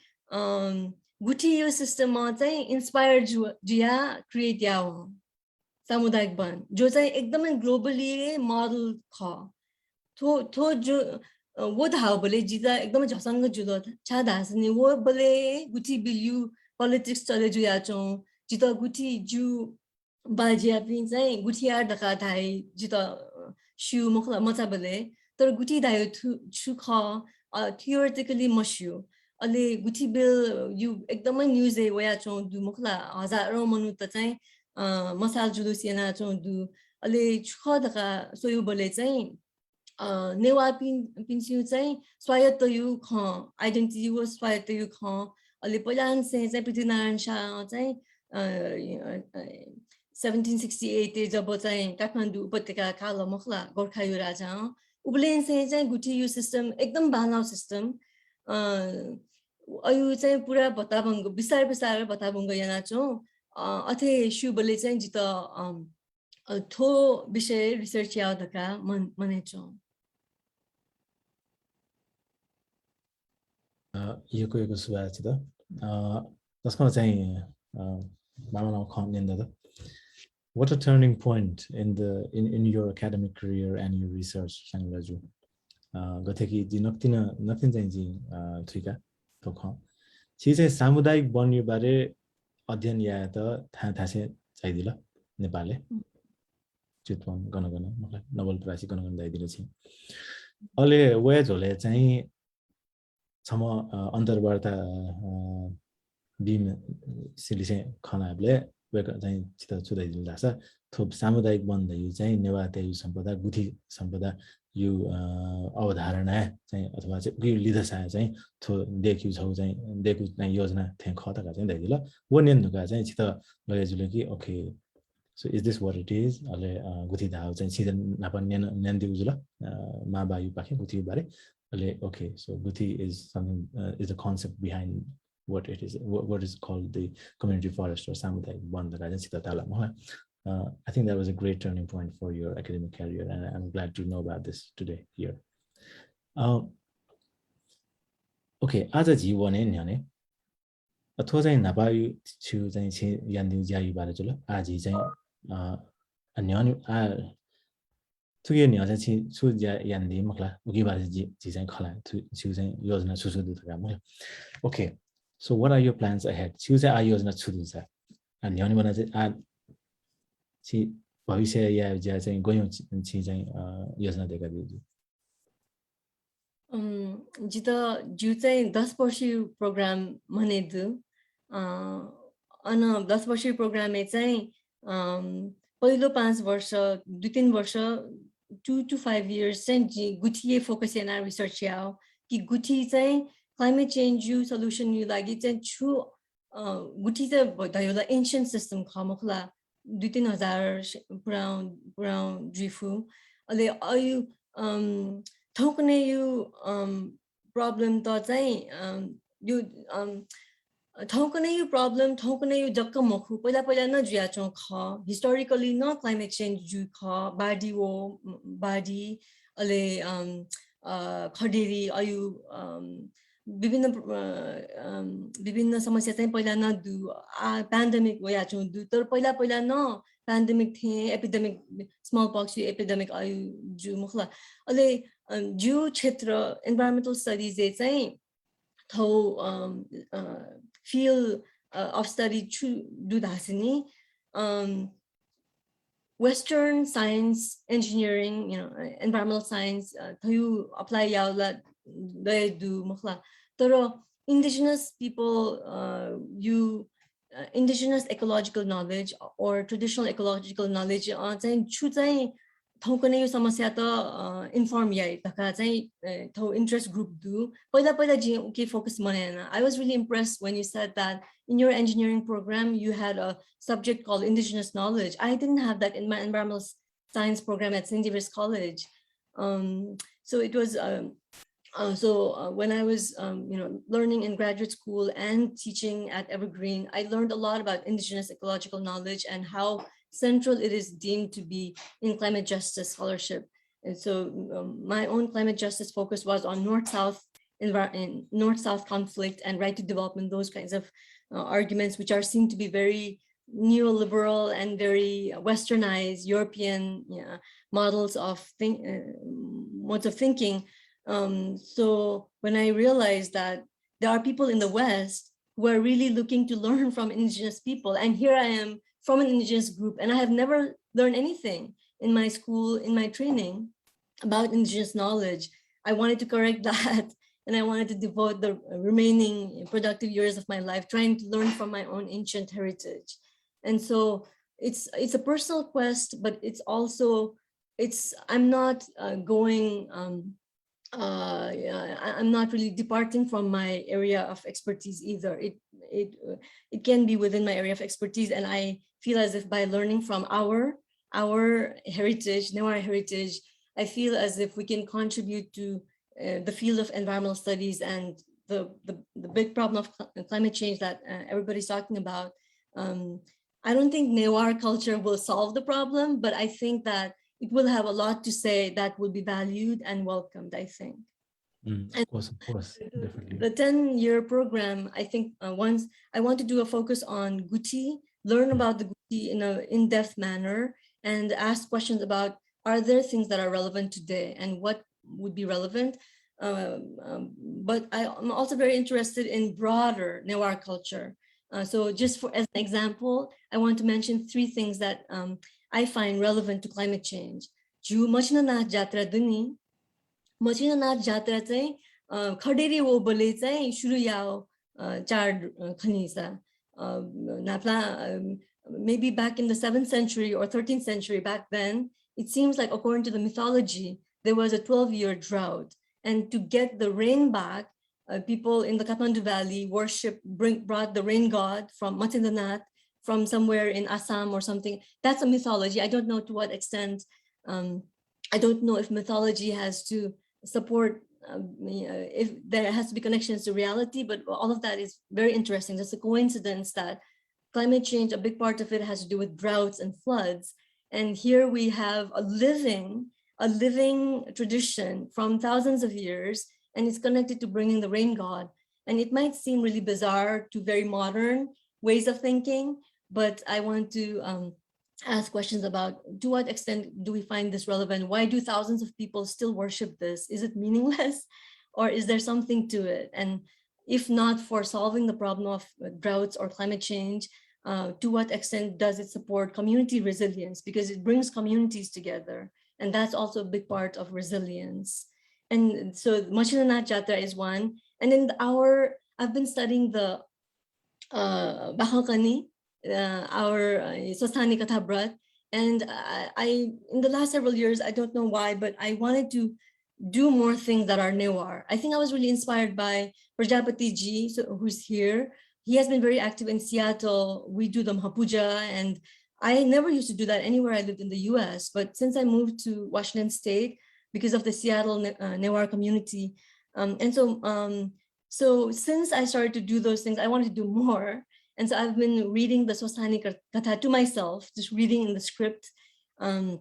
गुठी यो सिस्टममा चाहिँ इन्स्पायर जिया क्रिएट याव सामुदायिक वन जो चाहिँ एकदमै ग्लोबली मोडल ख थो जो वो धाव बोले जिता एकदमै झसङ्ग जुलो छा धासिनी वो बोले गुठी बिल्यु पोलिटिक्स चले जुया चौँ जिता गुठी जु बाजिया पनि चाहिँ गुठियार ढका धाइ जिता शु मुखला मचा बोले तर गुठी दायो छु ख theoretically मस्यो अहिले गुठी बिल यु एकदमै न्युज ए वया चौँ दु मुखला हजारौँ मनु त चाहिँ मसाल जुलुस याना चौँ दु अहिले छु ढका सोयु बोले चाहिँ नेवा पिन्स्यु चाहिँ स्वायत्त यु ख आइडेन्टिटी वो स्वायत्त यु ख अहिले पहिला चाहिँ पृथ्वीनारायण शाह चाहिँ 1768 जब चाहिँ काठमाडौँ उपत्यका कालो मखला गोर्खा यो राजा उब्लेन चाहिँ गुठी यो सिस्टम एकदम बानाउ सिस्टम अयु चाहिँ पुरा बताबंग बिस्तार बिस्तार बताबंग याना चौ अथे शु बोले चाहिँ जित थो विषय रिसर्च याव धका मने चौ यो सुवाल छ त जसमा चाहिँ मामा खन निन्दा त what a turning point in your academic career and your research Shangrila Ju गथे कि जी नक्तिन चाहिँ जी थुइका तो ख छि चाहिँ सामुदायिक बन्यो बारे अध्ययन या त थासे चाहिदिल नेपालले चितवन गणगण मतलब नवलपरासी गणगण दाइदिले छि अहिले वया झोले चाहिँ सम अन्तर्वार्ता बिम सिलिसे खनाबले वेका चाहिँ चिता छुदाइदिनु लाग्छ थोप सामुदायिक बन्द यो चाहिँ नेवाते यो सम्पदा गुठी सम्पदा यो अवधारणा चाहिँ अथवा चाहिँ यो लिदसा चाहिँ थो देखिउ छौ चाहिँ देखु चाहिँ योजना थे खतका चाहिँ दाइदिल वो नेन्दुका चाहिँ चिता लगेजुले कि okay so is this what it is अले गुठी धाउ चाहिँ सिजन नापन नेन्दिउ जुल मा बायु पाखे गुठी बारे अले ओके सो गुठी is something is the concept behind what it is, what is called the community forest or samudayic bond. I think that was a great turning point for your academic career, and I'm glad to know about this today here. Okay, as a जीवन है न्याने अथवा चाहिँ नपायु छु चाहिँ छे यान्दिउ ज्यायु बारे जुल आज चाहिँ न्याने तुगे न्या चाहिँ छु यान्दी मखला उगी बारे जी चाहिँ खला छु चाहिँ योजना सुसु दुतका म okay. So what are your plans ahead? Choose a योजना छुदु छ अनि न्याउने बना चाहिँ आ छि भविष्य या ज्या चाहिँ गयौ छि चाहिँ योजना देका दिउ जित जु चाहिँ 10 वर्षीय प्रोग्राम मने दु अन 10 वर्षीय प्रोग्राम में चाहिँ पहिलो 5 वर्ष 2-3 वर्ष 2 to 5 years चाहिँ गुठीए फोकस याना रिसर्च याओ कि गुठी चाहिँ climate change you solution you like it's a true guti the ancient system khamkhla 2-3,000 brown drifu ale ayu thokne you problem ta chai you thokne you problem thokne you jakka mokhu पहिला न जुया चौ ख historically no climate change ju kha badi ale खडेरी अयु विभिन्न समस्या चाहिँ पहिला न दु पेन्डेमिक वया चौ दु तर पहिला न पेन्डेमिक थे एपिडेमिक स्मल पक्स एपिडेमिक आयु जु मुखला अहिले जु क्षेत्र एन्भाइरोन्मेन्टल स्टडीज चाहिँ थौ फिल्ड अफ स्टडी छु दु धासिनी Western science, engineering, environmental science, you apply yaula they do mukhla. Tero indigenous people, indigenous ecological knowledge or traditional ecological knowledge, saying chu saying थौकने यो समस्या त इन्फर्म याइ तका चाहिँ थौ interest group दु पहिला जी के focus P. I was really impressed when you said that in your engineering program you had a subject called indigenous knowledge. I didn't have that in my environmental science program at St. Xavier's College. So it was when I was learning in graduate school and teaching at Evergreen, I learned a lot about indigenous ecological knowledge and how central it is deemed to be in climate justice scholarship. And so my own climate justice focus was on North-South conflict and right to development, those kinds of arguments, which are seen to be very neoliberal and very westernized European models of modes of thinking. So when I realized that there are people in the West who are really looking to learn from indigenous people, and here I am from an indigenous group, and I have never learned anything in my school, in my training about indigenous knowledge. I wanted to correct that, and I wanted to devote the remaining productive years of my life trying to learn from my own ancient heritage. And so it's a personal quest, but it's also, I'm not going, I'm not really departing from my area of expertise either. It can be within my area of expertise, and I feel as if by learning from our heritage, Newar heritage, I feel as if we can contribute to the field of environmental studies and the big problem of climate change that everybody's talking about. I don't think Newar culture will solve the problem, but I think that it will have a lot to say that will be valued and welcomed, I think. Of course, definitely. The 10-year program, I think once I want to do a focus on Guti, learn about the Guti in an in-depth manner, and ask questions about, are there things that are relevant today and what would be relevant? But I'm also very interested in broader Newar culture. So just as an example, I want to mention 3 things that I find relevant to climate change. Ju Machinanath Jatra Duni, Machinanath Jatra चाहिँ खडेरी ओबले चाहिँ सुरु याओ चाड खनिसा नाप्ला maybe back in the 7th century or 13th century. Back then, it seems like according to the mythology, there was a 12-year drought, and to get the rain back, people in the Kathmandu Valley brought the rain god from Machinanath from somewhere in Assam or something. That's a mythology. I don't know to what extent. I don't know if mythology has to support, if there has to be connections to reality, but all of that is very interesting. Just a coincidence that climate change, a big part of it has to do with droughts and floods. And here we have a living tradition from thousands of years, and it's connected to bringing the rain god. And it might seem really bizarre to very modern ways of thinking, but I want to ask questions about, to what extent do we find this relevant? Why do thousands of people still worship this? Is it meaningless, or is there something to it? And if not for solving the problem of droughts or climate change, to what extent does it support community resilience? Because it brings communities together, and that's also a big part of resilience. And so Machinanath Jatra is one. And then I've been studying the Bahalkani, our Sastani Kathabrat. And I, in the last several years, I don't know why, but I wanted to do more things that are Newar. I think I was really inspired by Prajapati Ji, who's here. He has been very active in Seattle. We do the Mahapuja, and I never used to do that anywhere I lived in the US. But since I moved to Washington State because of the Seattle Newar community, so since I started to do those things, I wanted to do more. And so I've been reading the Swasthani Katha to myself, just reading in the script. And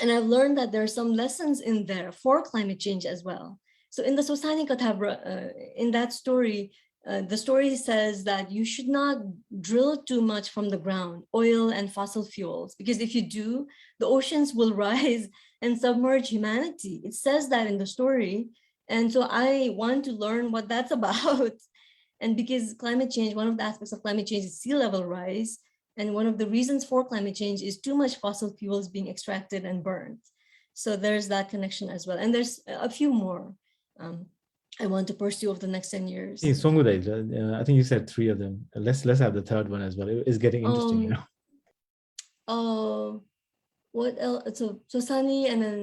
I've learned that there are some lessons in there for climate change as well. So in the Swasthani Katha, in that story, the story says that you should not drill too much from the ground, oil and fossil fuels, because if you do, the oceans will rise and submerge humanity. It says that in the story. And so I want to learn what that's about. And because climate change, one of the aspects of climate change is sea level rise. And one of the reasons for climate change is too much fossil fuels being extracted and burned. So there's that connection as well. And there's a few more I want to pursue over the next 10 years. Hey, Songuda, I think you said 3 of them. Let's have the third one as well. It's getting interesting, you know. What else? So Sunny and then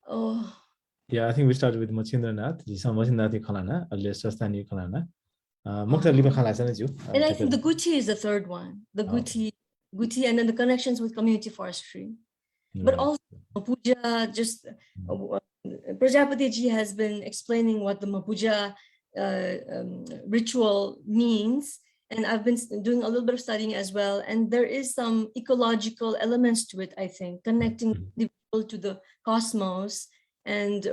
oh Yeah, I think we started with Machindranath. Ji sam Machindranath khalana, alle Shrestha khalana. Mokta liba khala sana ju. and I think the Guti is the third one. The Guti, and then the connections with community forestry. But also Mapuja, just Prajapati ji has been explaining what the Mapuja ritual means, and I've been doing a little bit of studying as well. And there is some ecological elements to it, I think, connecting the people to the cosmos and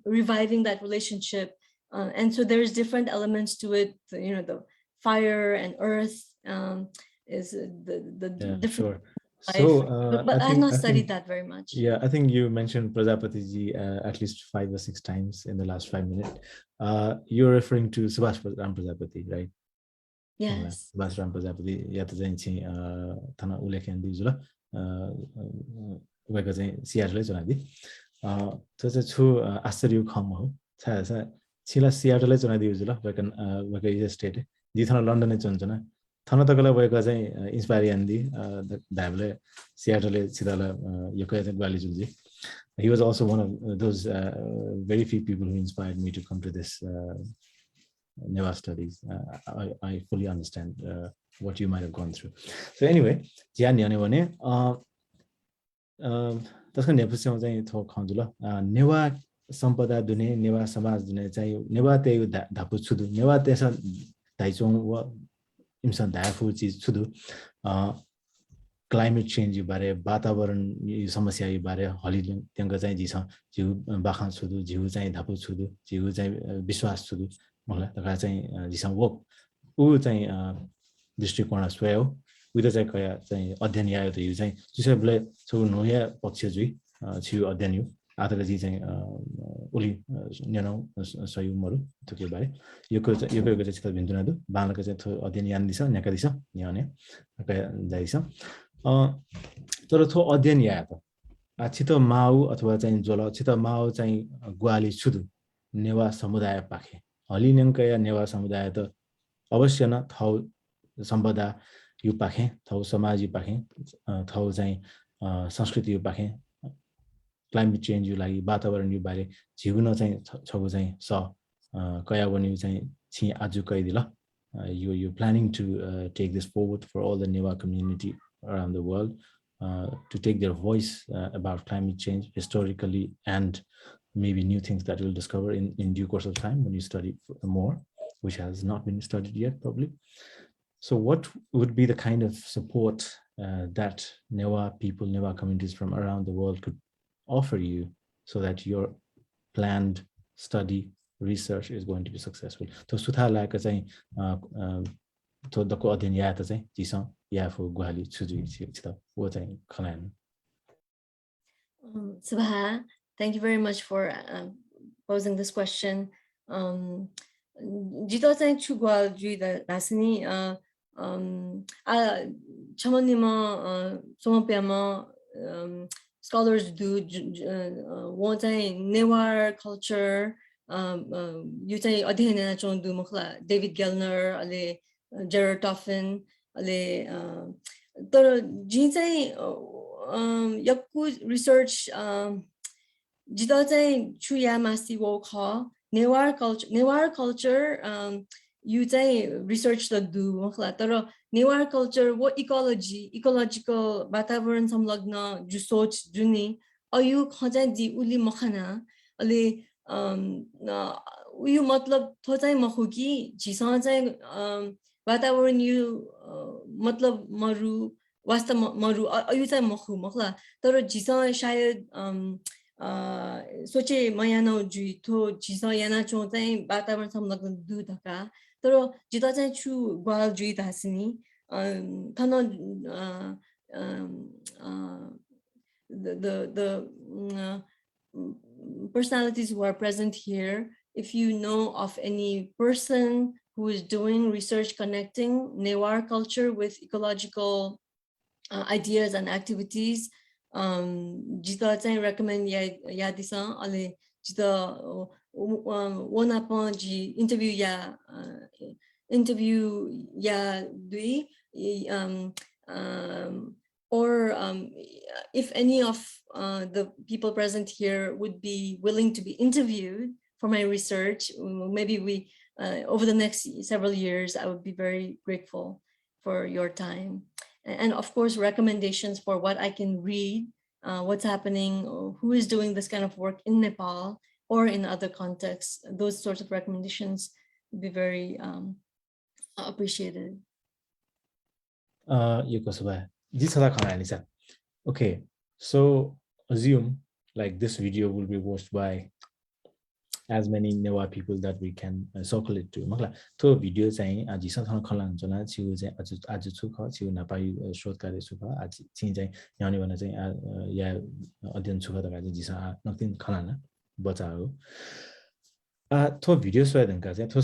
reviving that relationship. And so there's different elements to it. You know, the fire and earth is the different. Sure. So, but I have not studied that very much. Yeah, I think you mentioned Prajapati ji at least 5 or 6 times in the last 5 minutes. You're referring to Subhash Ram Prajapati, right? Yes. Subhash Ram Prajapati, या त चाहिँ थाना उल्लेखन दिजुला उहाँको चाहिँ सियाटलै चुनादी त्यो चाहिँ छु आश्चर्य खम हो छ छिला सियाटलै चुनादी जुला उहाँको इज स्टेट दि थाना लन्डनै चुन्छना थाना तकला उहाँको चाहिँ इन्स्पायर यान्दी धाबले सियाटले छिदाला यो चाहिँ ग्वाली जुलजी. He was also one of those very few people who inspired me to come to this Neva studies. I fully understand what you might have gone through. So anyway, ज्या न्याउने भने त्यसको नेपथ्यमा चाहिँ थो खन्जुल नेवा सम्पदा दुने नेवा समाज दुने चाहिँ नेवा त्यही धापु छुदु नेवा त्यसमा धाइचों व इमसन धाफु चीज छुदु क्लाइमेट चेन्ज बारे वातावरण समस्या बारे हलि त्यंग चाहिँ जिस जिउ बाखा छुदु जिउ चाहिँ धापु छुदु जिउ चाहिँ विश्वास छुदु मलाई तका चाहिँ जिस वक उ चाहिँ दृष्टिकोण स्वय हो उयो चाहिँ कया चाहिँ अध्ययन आयो त यो चाहिँ जुसैले छु नयाँ पक्ष जुइ छु अध्ययन यो आधा जी चाहिँ उली न्यानो सहयोगहरु त्यो बारे यो चाहिँ चित भिन्जुना दु बालको चाहिँ थो अध्ययन यान दिस न्याका दिस न्याने कया जाइस तर थो अध्ययन या त छित माउ अथवा चाहिँ जोल छित माउ चाहिँ ग्वाली छुदु नेवा समुदाय पाखे हलिन्यंकया नेवा समुदाय त अवश्य न थौ सम्पदा यु पाखे थौ समाज यु पाखे थौ चाहिँ संस्कृति यु पाखे क्लाइमेट चेन्ज यु लागि वातावरण यु बारे जिउन चाहिँ छगु चाहिँ स कया वनि चाहिँ छि आजु कै दिला you planning to take this forward for all the Newa community around the world to take their voice about climate change historically and maybe new things that you'll discover in due course of time when you study more, which has not been studied yet probably. So what would be the kind of support that Newa people, Newa communities from around the world could offer you so that your planned study research is going to be successful? So sutha laika चाहिँ to दको अध्ययन या त चाहिँ जिस या फो गुहाली छुजु छ वो चाहिँ खलान. Subha, thank you very much for posing this question. Jito चाहिँ छु गुहाल जुइ द दासनी छमनिमा समप्यामा scholars do वो चाहिँ Newar culture you चाहिँ अध्ययन गर्न चाहन्छु मखला डेभिड गेलनर अले जेरड टफिन अले तर जी चाहिँ यक्कु रिसर्च जिता चाहिँ छु या मासी वो ख नेवार कल्चर you चाहिँ रिसर्च त दु मखला तर नेवार कल्चर वो इकोलोजिकल वातावरण संलग्न जो सोच जुनी अयु खजा जी उली मखना अले उयो मतलब थो चाहिँ मखु कि जिसा चाहिँ वातावरण यो मतलब मरु वास्तव मरु अयु चाहिँ मखु मखला तर जिसा शायद सोचे मयानो जुइ थो जिसा याना चो चाहिँ वातावरण संलग्न दु धका तर जिता चाहिँ छु ग्वाल जुइ दासिनी थन the personalities who are present here, if you know of any person who is doing research connecting Newar culture with ecological ideas and activities, jita चाहिँ recommend ya disa ale jita one upon ji interview ya dui or if any of the people present here would be willing to be interviewed for my research, maybe we over the next several years, I would be very grateful for your time. And of course, recommendations for what I can read, what's happening, who is doing this kind of work in Nepal or in other contexts. Those sorts of recommendations would be very appreciated. Okay, so assume like this video will be watched by as many Newa people that we can circulate to. Makla to video चाहिँ आज सँग खलान जना छिउ चाहिँ आज छु ख छिउ नपाई शोध कार्य छु ख आज चाहिँ चाहिँ याउने भने चाहिँ या अध्ययन छु ख त आज जिसा नक्तिन खलान बचा हो थो भिडियो सोयदंका चाहिँ थो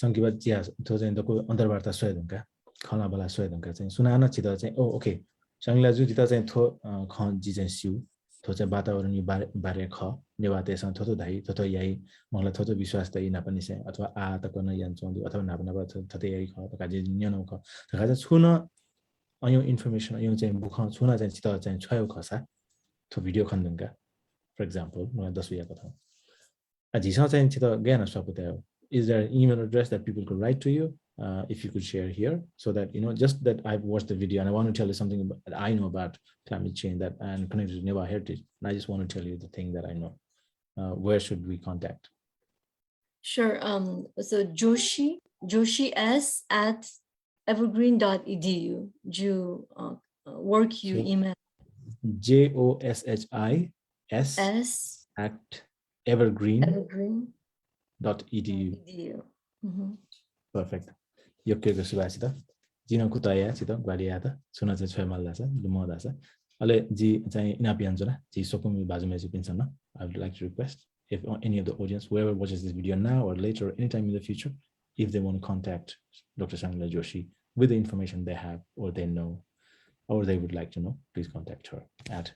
संगीत जिया थो चाहिँ दको अन्तर्वार्ता सोयदंका खला बला सोयदंका चाहिँ सुनाना चित चाहिँ ओ ओके शंगला जु जिता चाहिँ थो ख जि चाहिँ सिउ थो चाहिँ वातावरण बारे ख नेवातेसँग थोथो धाइ थोथो याइ मलाई थोथो विश्वास त इना पनि चाहिँ अथवा आ त गर्न यान चोंदु अथवा नापना बा थते याइ ख त काजे न्यनो ख त काजे छुन अयो इन्फर्मेसन अयो चाहिँ बुख छुन चाहिँ चित चाहिँ छयो खसा थो भिडियो खन्दंका फर एक्जाम्पल मलाई 10 याको छ जिसा चाहिँ चित ज्ञान स्वापुते is there an email address that people could write to you if you could share here so that just that I've watched the video and I want to tell you something that I know about climate change that and connected to Newa heritage and I just want to tell you the thing that I know. Where should we contact? Sure. So Joshi S at evergreen.edu. You work you email. JOSHIS S at evergreen.edu. Perfect. Yo ke ga suba sita. Jino kutaya sita gwalia ta. Suna cha chwe mal da sa, lumo da sa. Ale ji चाहिँ ina pian jona ji sokumi bajume ji pinsan na. I would like to request if any of the audience, whoever watches this video now or later or anytime in the future, if they want to contact Dr. Shangrila Joshi with the information they have or they know or they would like to know, please contact her at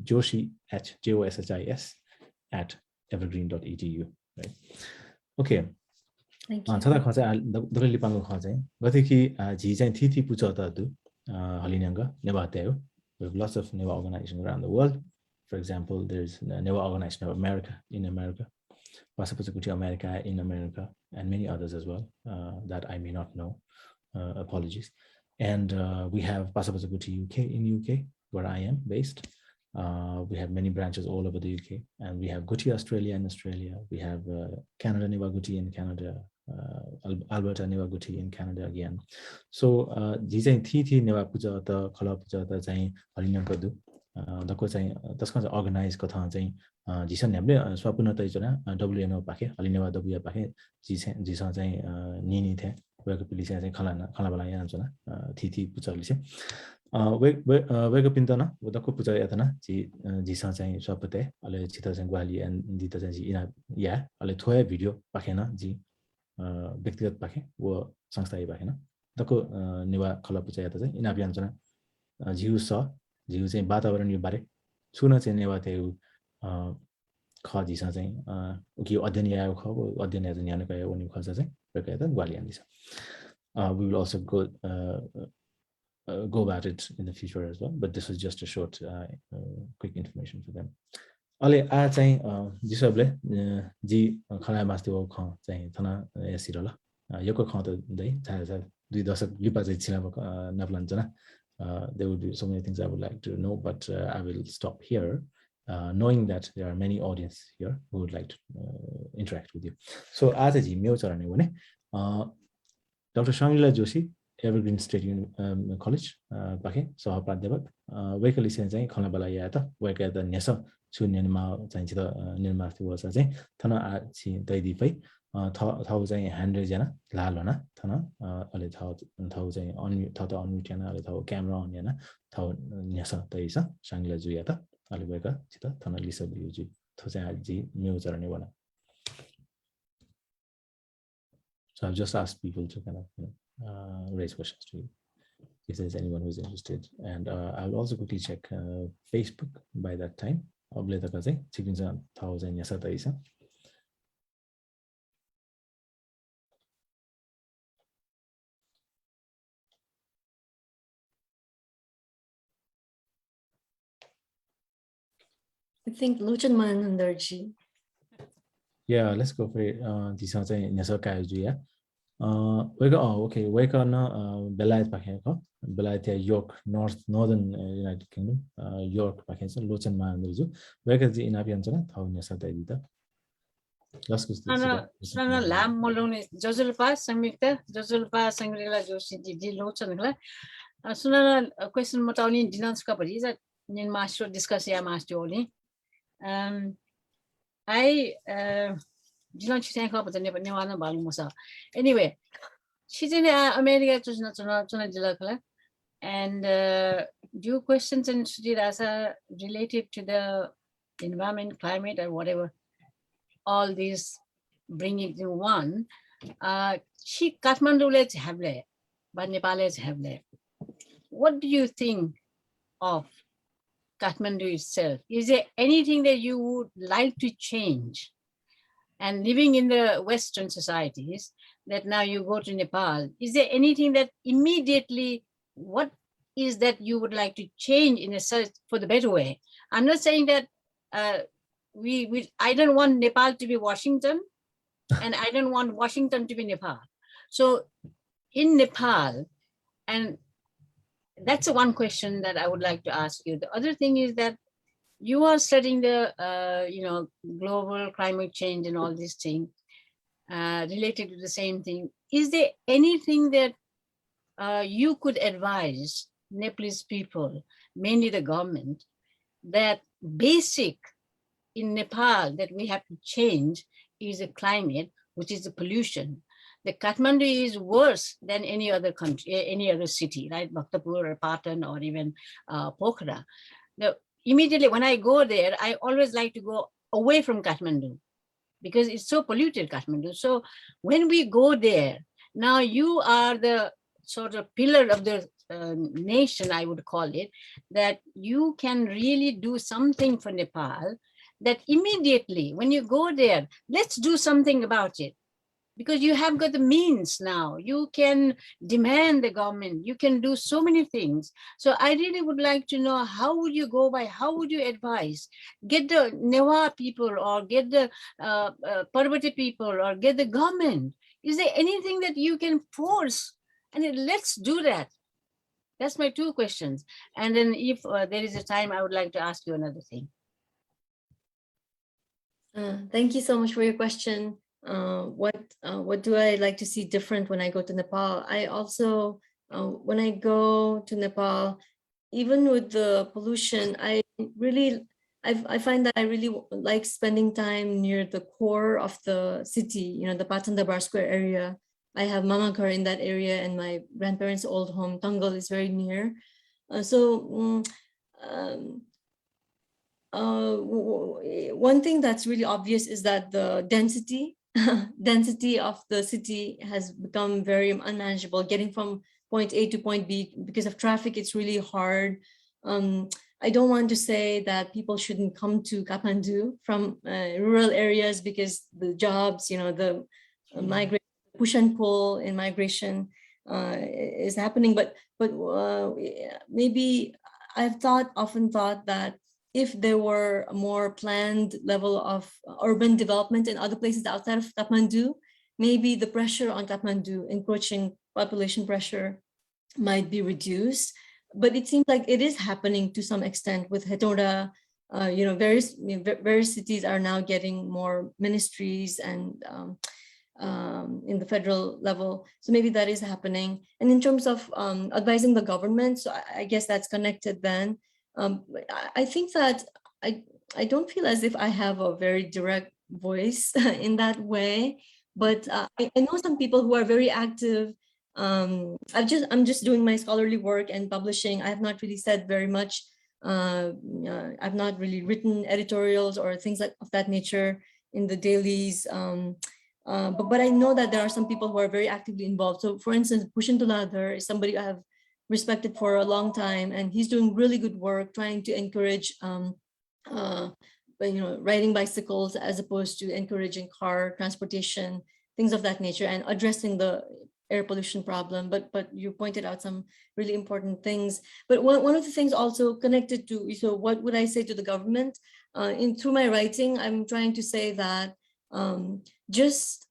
Joshi at JOSHIS at evergreen.edu. Right? Okay. Thank you. छदा खचा दले लिपाङको ख चाहिँ गतेकी झि चाहिँ थिथि पुछ त दु हलिन्याङ नेवाते हो. We have lots of Newa organizations around the world. For example, there's Newa Organization of America in America, Pasapasakuti America in America, and many others as well that I may not know. Apologies. And we have Pasapasakuti UK in UK, where I am based. We have many branches all over the UK, and we have Guti Australia in Australia. We have Canada Newa Guti in Canada, Alberta Newa Guti in Canada again. So these are three Newa Puja the Kala Puja the Zain Halinakadu. The Kosai Taskas organized Katan Zain Jisan Nable Swapuna Tajana, WNO Pake, Halinewa W Pake, Jisan Zain Nini Te, where the police and Kalabalayan, TT Puja Lise. Wega pintana wadako puja yatana ji jisa चाहिँ स्वपते अले चिता चाहिँ ग्वाली and दिता चाहिँ इना या अले थोय video पाखेन जी व्यक्तिगत पाखे वो संस्थाई पाखेन दको नेवा खला पुजा याता चाहिँ इना अभियान जना जिउ चाहिँ वातावरण यो बारे सुन चाहिँ नेवा त्यो ख जिसा चाहिँ उकि अध्ययन यायो ख अध्ययन याजन याने कयो उनी खसा चाहिँ बेका याता ग्वाली आन्दिस. We will also go about it in the future as well, but this was just a short quick information for them. Ale a चाहिँ जिसबले जी खला मास्तिव ख चाहिँ थना एसिर ल यको ख त दै छ दुई दशक लिपा चाहिँ छिला नपलान जना. There would be so many things I would like to know, but I will stop here, knowing that there are many audience here who would like to interact with you. So आज जी मेउ चरने भने Dr. Shangrila Joshi, Evergreen State College, Pake, so Pradevat, Wakely Sensei, Konabalayata, Waka the Nessa, Sunyanma, Sanchita, Nilmati was a Tana at Daidify, Thousand Hundred Jana, Lalona, Tana, a little thousand on Tata on Mutana, a little camera on Yana, Tau Nessa, Taisa, Shangla Juyata, Aliweka, Chita, Tana Lisa Buji, Tosaji, Muse or anyone. So I've just asked people to kind of raise questions to you if there's anyone who's interested. And I'll also quickly check Facebook by that time. I think Lochan Manandarji. Yeah, let's go for it. This sounds like Nasa Kaiju. Okay. Wake on Belayat Pakeko, Belayat York, Northern United Kingdom, York Pakens, Luchan Mandarju. Wake at the Inapiantana, how Nasa Dida. Let's go to Sana lam molone Jojulpa Sanyukta Jojulpa Shangrila Joshi di Lochan. Suna question Motoni Dinan Scapari that in master discuss ya master only. I Dinan Chitan Club, but never knew one about Musa. Anyway, she's in America to Dilakla. And do questions and Sudhirasa related to the environment, climate, or whatever, all these bring it to one. She Kathmandu let's have le, but Nepalese have le. What do you think of Kathmandu itself? Is there anything that you would like to change? And living in the Western societies, that now you go to Nepal, is there anything that immediately, what is that you would like to change in a search for the better way? I'm not saying that I don't want Nepal to be Washington, and I don't want Washington to be Nepal. So in Nepal, and that's the one question that I would like to ask you. The other thing is that you are studying the global climate change and all these things related to the same thing. Is there anything that you could advise Nepalese people, mainly the government, that basic in Nepal that we have to change is the climate, which is the pollution. The Kathmandu is worse than any other country, any other city, right? Bhaktapur or Patan or even Pokhara. Immediately when I go there, I always like to go away from Kathmandu because it's so polluted, Kathmandu. So when we go there, now you are the sort of pillar of the nation, I would call it, that you can really do something for Nepal, that immediately when you go there, let's do something about it. Because you have got the means now, you can demand the government, you can do so many things. So I really would like to know, how would you go by, how would you advise? Get the Newa people or get the Parvati people or get the government. Is there anything that you can force? And let's do that. That's my two questions. And then if there is a time, I would like to ask you another thing. Thank you so much for your question. What do I like to see different when I go to Nepal? I also, when I go to Nepal, even with the pollution, I find that I really like spending time near the core of the city, the Patandabar Square area. I have Mama Ghar in that area, and my grandparents' old home, Tangal, is very near. One thing that's really obvious is that the density of the city has become very unmanageable. Getting from point A to point B because of traffic, it's really hard. I don't want to say that people shouldn't come to Kathmandu from rural areas because the jobs, the migration, push and pull in migration is happening. But maybe I've often thought that if there were a more planned level of urban development in other places outside of Kathmandu, maybe the pressure on Kathmandu, encroaching population pressure, might be reduced. But it seems like it is happening to some extent with Hetauda. Various cities are now getting more ministries and in the federal level. So maybe that is happening. And in terms of advising the government, so I guess that's connected then. I think that I don't feel as if I have a very direct voice in that way, but I know some people who are very active. I'm just doing my scholarly work and publishing. I have not really said very much. I've not really written editorials or things of that nature in the dailies. But I know that there are some people who are very actively involved. So for instance, Pushin Tuladhar is somebody I have respected for a long time, and he's doing really good work trying to encourage riding bicycles as opposed to encouraging car transportation, things of that nature, and addressing the air pollution problem. But you pointed out some really important things. But one of the things also connected to, so what would I say to the government? through my writing, I'm trying to say that just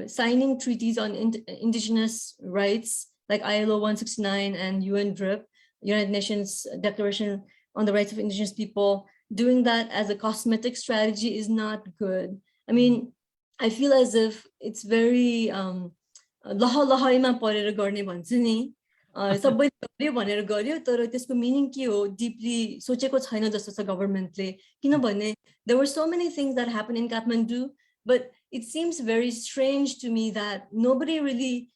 signing treaties on indigenous rights like ILO 169 and UN DRIP, United Nations Declaration on the Rights of Indigenous People, doing that as a cosmetic strategy is not good. I mean, I feel as if it's very लहलहैमा परेर गर्ने भन्छ नि सबै गर्यो भनेर गर्यो तर त्यसको मिनिङ के हो डीपली सोचेको छैन जस्तो छ गभर्नमेन्टले किनभने there were so many things that happened in Kathmandu, but it seems very strange to me that nobody really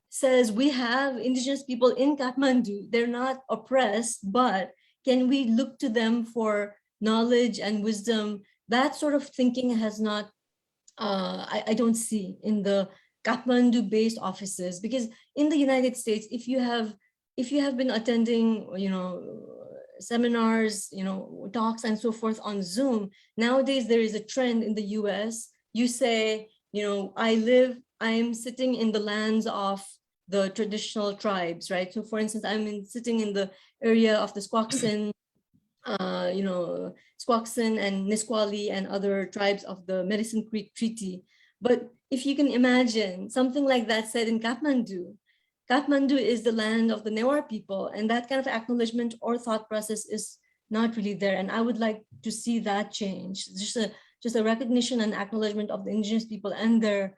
says we have indigenous people in Kathmandu, they're not oppressed, but can we look to them for knowledge and wisdom? That sort of thinking has not I don't see in the Kathmandu-based offices, because in the United States, if you have been attending, seminars, talks and so forth on Zoom, nowadays there is a trend in the US. You say, I'm sitting in the lands of the traditional tribes, right? So for instance, sitting in the area of the Squaxin, Squaxin and Nisqually and other tribes of the Medicine Creek Treaty. But if you can imagine something like that said in Kathmandu, Kathmandu is the land of the Newar people, and that kind of acknowledgement or thought process is not really there. And I would like to see that change, just a recognition and acknowledgement of the indigenous people and their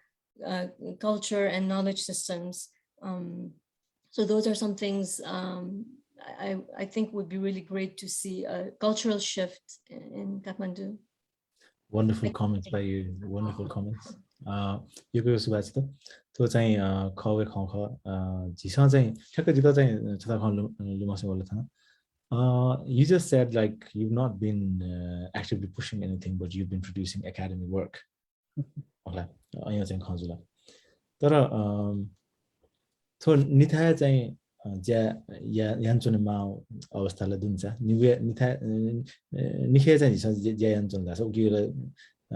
culture and knowledge systems. So those are some things I think would be really great to see a cultural shift in Kathmandu. Wonderful comments by you. Wonderful comments. यो कुरा सुभाष त त्यो चाहिँ खवे खख झिसा चाहिँ ठ्याक्कै जिता चाहिँ छता ख लुमासे बोल्न थाहा you just said like you've not been actively pushing anything, but you've been producing academic work. होला यहाँ चाहिँ खजुला तर थो निथाय चाहिँ ज्या यान्चुनमा अवस्थालाई दुन्छ निवे निथाय निखे चाहिँ झिसा ज्या यान्चुन दास उकिले So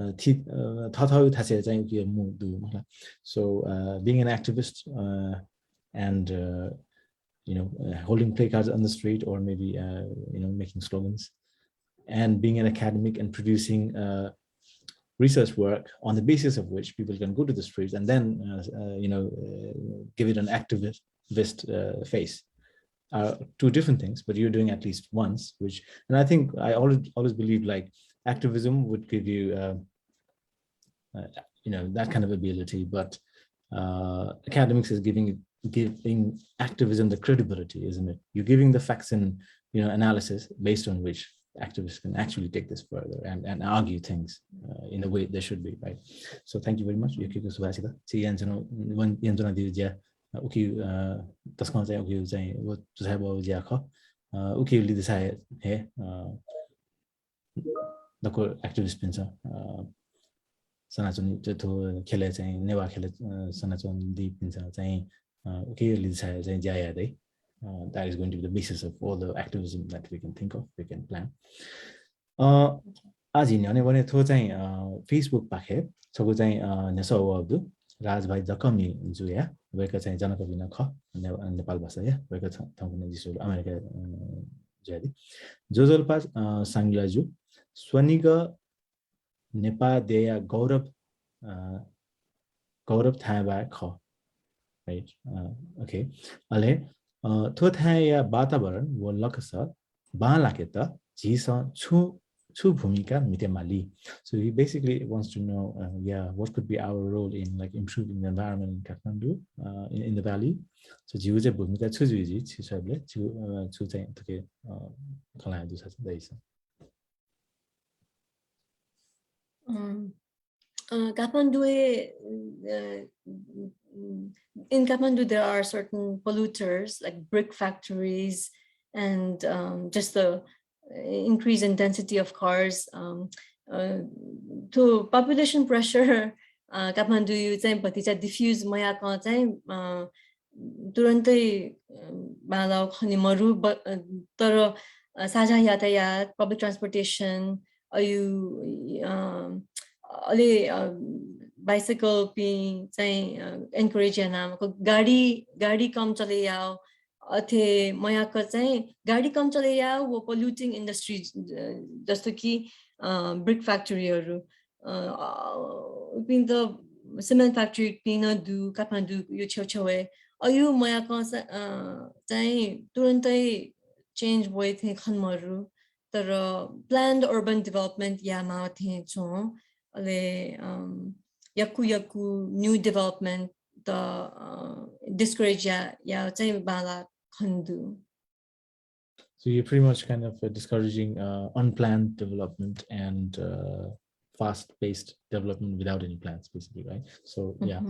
being an activist and holding placards on the street, or maybe making slogans, and being an academic and producing research work on the basis of which people can go to the streets and then give it an activist face. Two different things, but you're doing at least once, and I think I always believe like activism would give you that kind of ability, but academics is giving activism the credibility, isn't it? You're giving the facts and analysis based on which activists can actually take this further and argue things in the way they should be, right? So thank you very much. Okay, taskan चाहिँ okay चाहिँ वो चाहिँ वो ज्या ख okay लिद चाहिँ है दको activist पिन्छ सनाचन त्यो खेले चाहिँ नेवा खेले सनाचन दी पिन्छ चाहिँ okay लिद चाहिँ ज्या यादै that is going to be the basis of all the activism that we can think of, we can plan. आज हिँड्ने भने थो चाहिँ फेसबुक पाखे सबको चाहिँ नेसो अब्दु राजभाइ जकमी जुया वेका चाहिँ जनकविना ख नेपाल भाषा या वेका ठाउँको जिसो अमेरिका ज्यादि जोजोल्पा सांग्लाजु स्वनिग नेपा देया गौरव थाबा ख राइट ओके अले थो थाया वातावरण वो लक्स बा लाके त झिस छु भूमिका मितेमाली. So he basically wants to know what could be our role in like improving the environment in Kathmandu in the valley. So जिउ चाहिँ भूमिका छु जुजी छु सबले छु चाहिँ तके खलाया दुसा दैछ. In Kathmandu there are certain polluters like brick factories and just the increase in density of cars to population pressure Kathmandu you चाहिँ भतिचा diffuse मया का चाहिँ तुरन्तै बालाउ खनि मरु तर साझा यातायात public transportation अलि bicycle पे चाहिँ encourage yana गाडी कम चले आओ अथे मया का चाहिँ गाडी कम चले आओ वो polluting industry जस्तो कि brick factory being the cement factory being a do Kathmandu you chowe ayu maya ka chai turantai change boy the khanmaru तर planned urban development या मा थे छो अले yaku new development the discourage ya चाहिँ बाला खन्du. So you're pretty much kind of discouraging unplanned development and fast-paced development without any plans, basically, right? So yeah,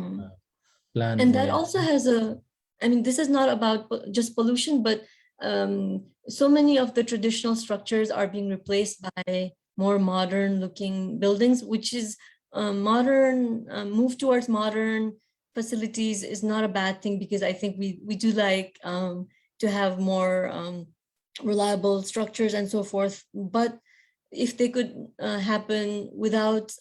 plan. And that also has I mean, this is not about just pollution, but so many of the traditional structures are being replaced by more modern looking buildings, which is modern, move towards modern facilities is not a bad thing, because I think we do like to have more reliable structures and so forth. But if they could happen without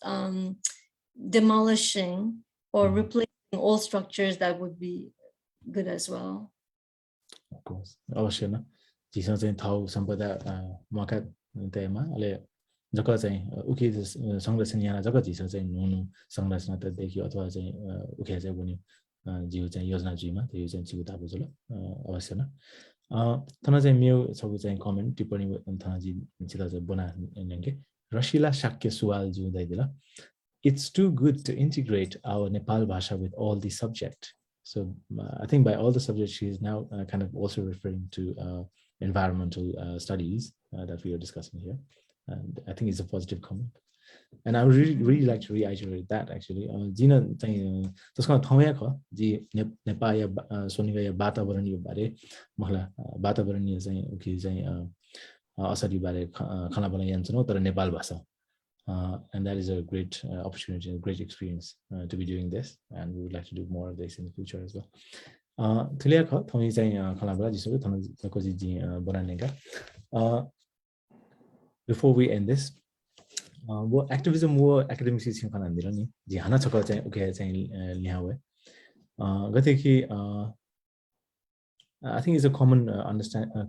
demolishing or replacing old structures, that would be good as well. Of course. अवश्य न जिसँग चाहिँ ठाउँ सम्पदा मौका तयमा अले जग्गा चाहिँ उखि संरक्षण यहाँ जग्गा जिसँग चाहिँ हुनु संरचना त देखियो अथवा चाहिँ उखिया चाहिँ बन्यो जिउ चाहिँ योजना जुइमा त्यो चाहिँ जिउ ताबो जुल अवश्य न थना चाहिँ मेउ सबु चाहिँ कमेन्ट टिप्पणी थना जी चिता चाहिँ बना नेंगे रशिला शाक्य सुवाल जु दैदिला it's too good to integrate our Nepal Bhasha with all the subject. So I think by all the subjects, she is now kind of also referring to environmental studies that we are discussing here. And I think it's a positive comment. And I would really like to reiterate that actually. Jina taska thawya kha ji Nepal ya sonika ya वातावरणीय बारे मलाई वातावरणीय चाहिँ के चाहिँ असरी बारे खाना बनाइ जान्छ न तर नेपाल भाषा. And that is a great opportunity, a great experience to be doing this, and we would like to do more of this in the future as well. Thulia kha thami चाहिँ खाना बना जिसको थन कोजी जी बनाने का. Before we end this, वो activism वो academic चीज खाना अंदर नहीं जी हाना चक्कर चाहिँ ओके चाहिँ लिया हुआ है. गते कि I think it's a common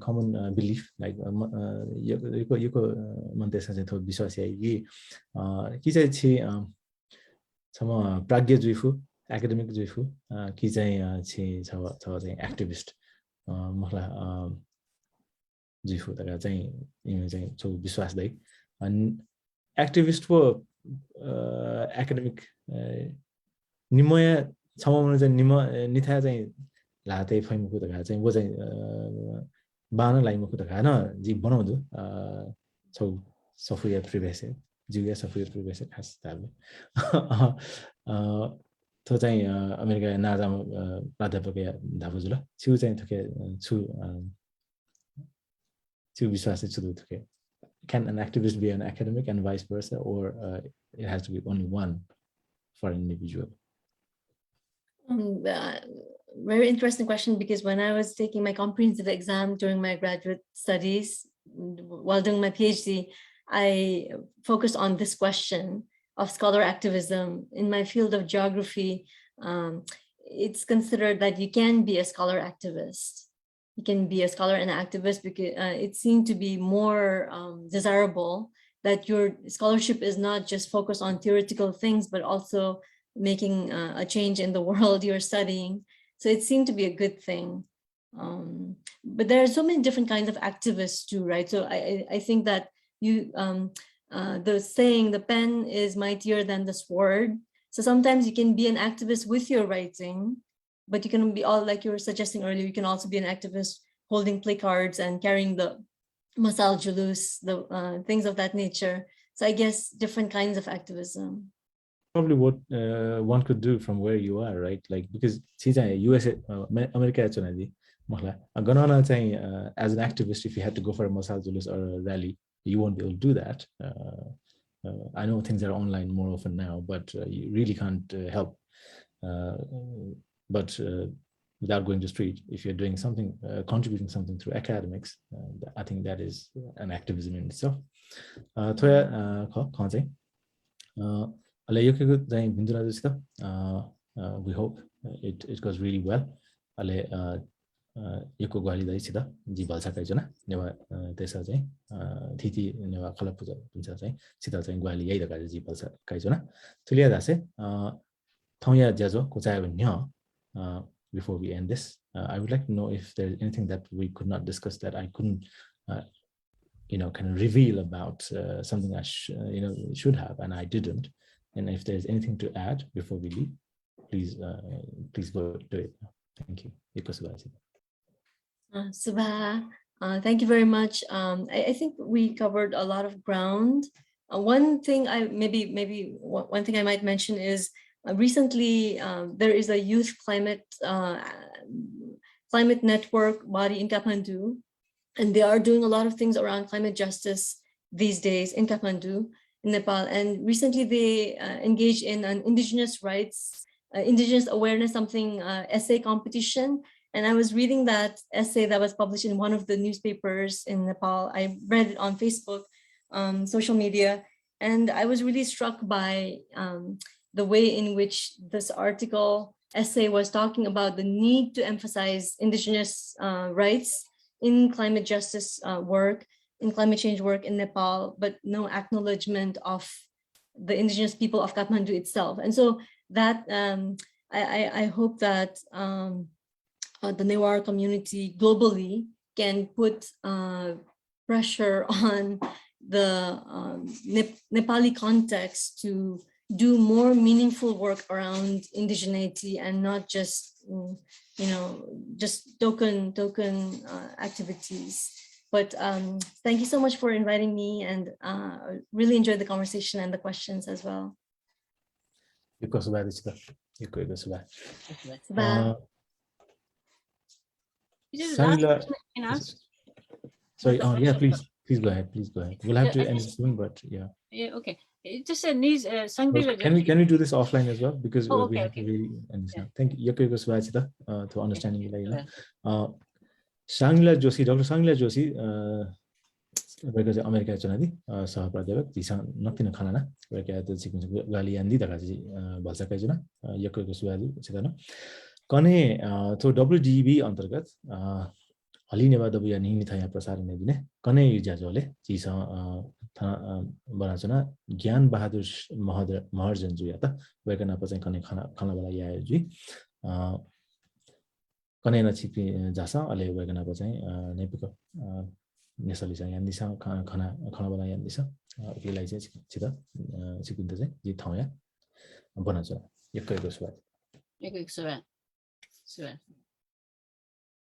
common belief like यो मनतेसा चाहिँ थो विश्वास है कि चाहिँ छि सम प्राज्ञ जुइफु academic जुइफु कि चाहिँ छि छ चाहिँ activist मलाई जुइफु तका चाहिँ इमे चाहिँ छ विश्वास दै अनि activist वो academic निमय छममा चाहिँ निथा चाहिँ लाते फैमुको त चाहिँ वो चाहिँ बाना लाइमुको त खान जी बनाउँदो छौ सफुया प्रिभेसे जिउया सफुया प्रिभेसे खास ताबे तो चाहिँ अमेरिका नाजाम प्राध्यापक धाबु जुल छु चाहिँ थके छु विश्वास छु थके can an activist be an academic and vice versa, or it has to be only one for an individual? Very interesting question, because when I was taking my comprehensive exam during my graduate studies, while doing my PhD, I focused on this question of scholar activism. In my field of geography, it's considered that you can be a scholar activist. You can be a scholar and an activist because it seemed to be more desirable that your scholarship is not just focused on theoretical things, but also making a change in the world you're studying. So it seemed to be a good thing. But there are so many different kinds of activists too, right? So I think that the saying, the pen is mightier than the sword. So sometimes you can be an activist with your writing, but you can be all, like you were suggesting earlier, you can also be an activist holding placards and carrying the masal julus, the things of that nature. So I guess different kinds of activism. Probably what one could do from where you are, right? Like, because USA, America, as an activist, if you had to go for a masal julus or a rally, you won't be able to do that. I know things are online more often now, but you really can't help. But without going to street, if you're doing something, contributing something through academics, I think that is an activism in itself. We hope it goes really well. यको ग्वाली दै छिदा जी बल्सा काइजना नेवा त्यसो चाहिँ थिति नेवा खला पूजा हुन्छ चाहिँ छिदा चाहिँ ग्वाली यही दका जी बल्सा काइजना थुलिया दासे थौया ज्याजो कुचायो भन्ने before we end this I would like to know if there's anything that we could not discuss that I couldn't kind of reveal about something I should have and I didn't and if there's anything to add before we leave please go do it thank you Subha, thank you very much. I think we covered a lot of ground. One thing one thing I might mention is recently there is a youth climate network body in Kathmandu, and they are doing a lot of things around climate justice these days in Kathmandu, in Nepal. And recently they engaged in an indigenous rights, indigenous awareness essay competition. And I was reading that essay that was published in one of the newspapers in Nepal. I read it on Facebook, social media, and I was really struck by the way in which this essay was talking about the need to emphasize indigenous rights in climate justice work, in climate change work in Nepal, but no acknowledgement of the indigenous people of Kathmandu itself. And so that I hope that the Newar community globally can put pressure on the Nepali context to do more meaningful work around indigeneity and not just just token activities. But thank you so much for inviting me, and really enjoyed the conversation and the questions as well. Sorry, yeah, please go ahead. We'll have to end it soon, but yeah. Yeah, okay. It just needs Shangrila Joshi. Can we do this offline as well? Because we have to really end this now. Thank you. To understanding Shangrila Joshi, Dr. Shangrila Joshi, because America Chanadi, Sahapradev, Tisa, nothing in Kanana, where the sequence of Gali and Didakazi, Balsakajana, Yako Swadi, Chitana. Kane to WGB Antargat. हली नेवाद बुया निहित यहाँ प्रसार ने दिने कने युजाजोले चिसा बनाचना ज्ञान बहादुर महर्जन जुया त Vecna पछि कने खाना वाला या जुई कने न छिपी जासा अले वेकना पछि नेपिको नेसली चाहिँ यान्दिसा खाना वाला यान्दिसा केलाई चाहिँ छिदा सिकुन्त चाहिँ जि ठाउँ या बनाचना एक सुवा सुवा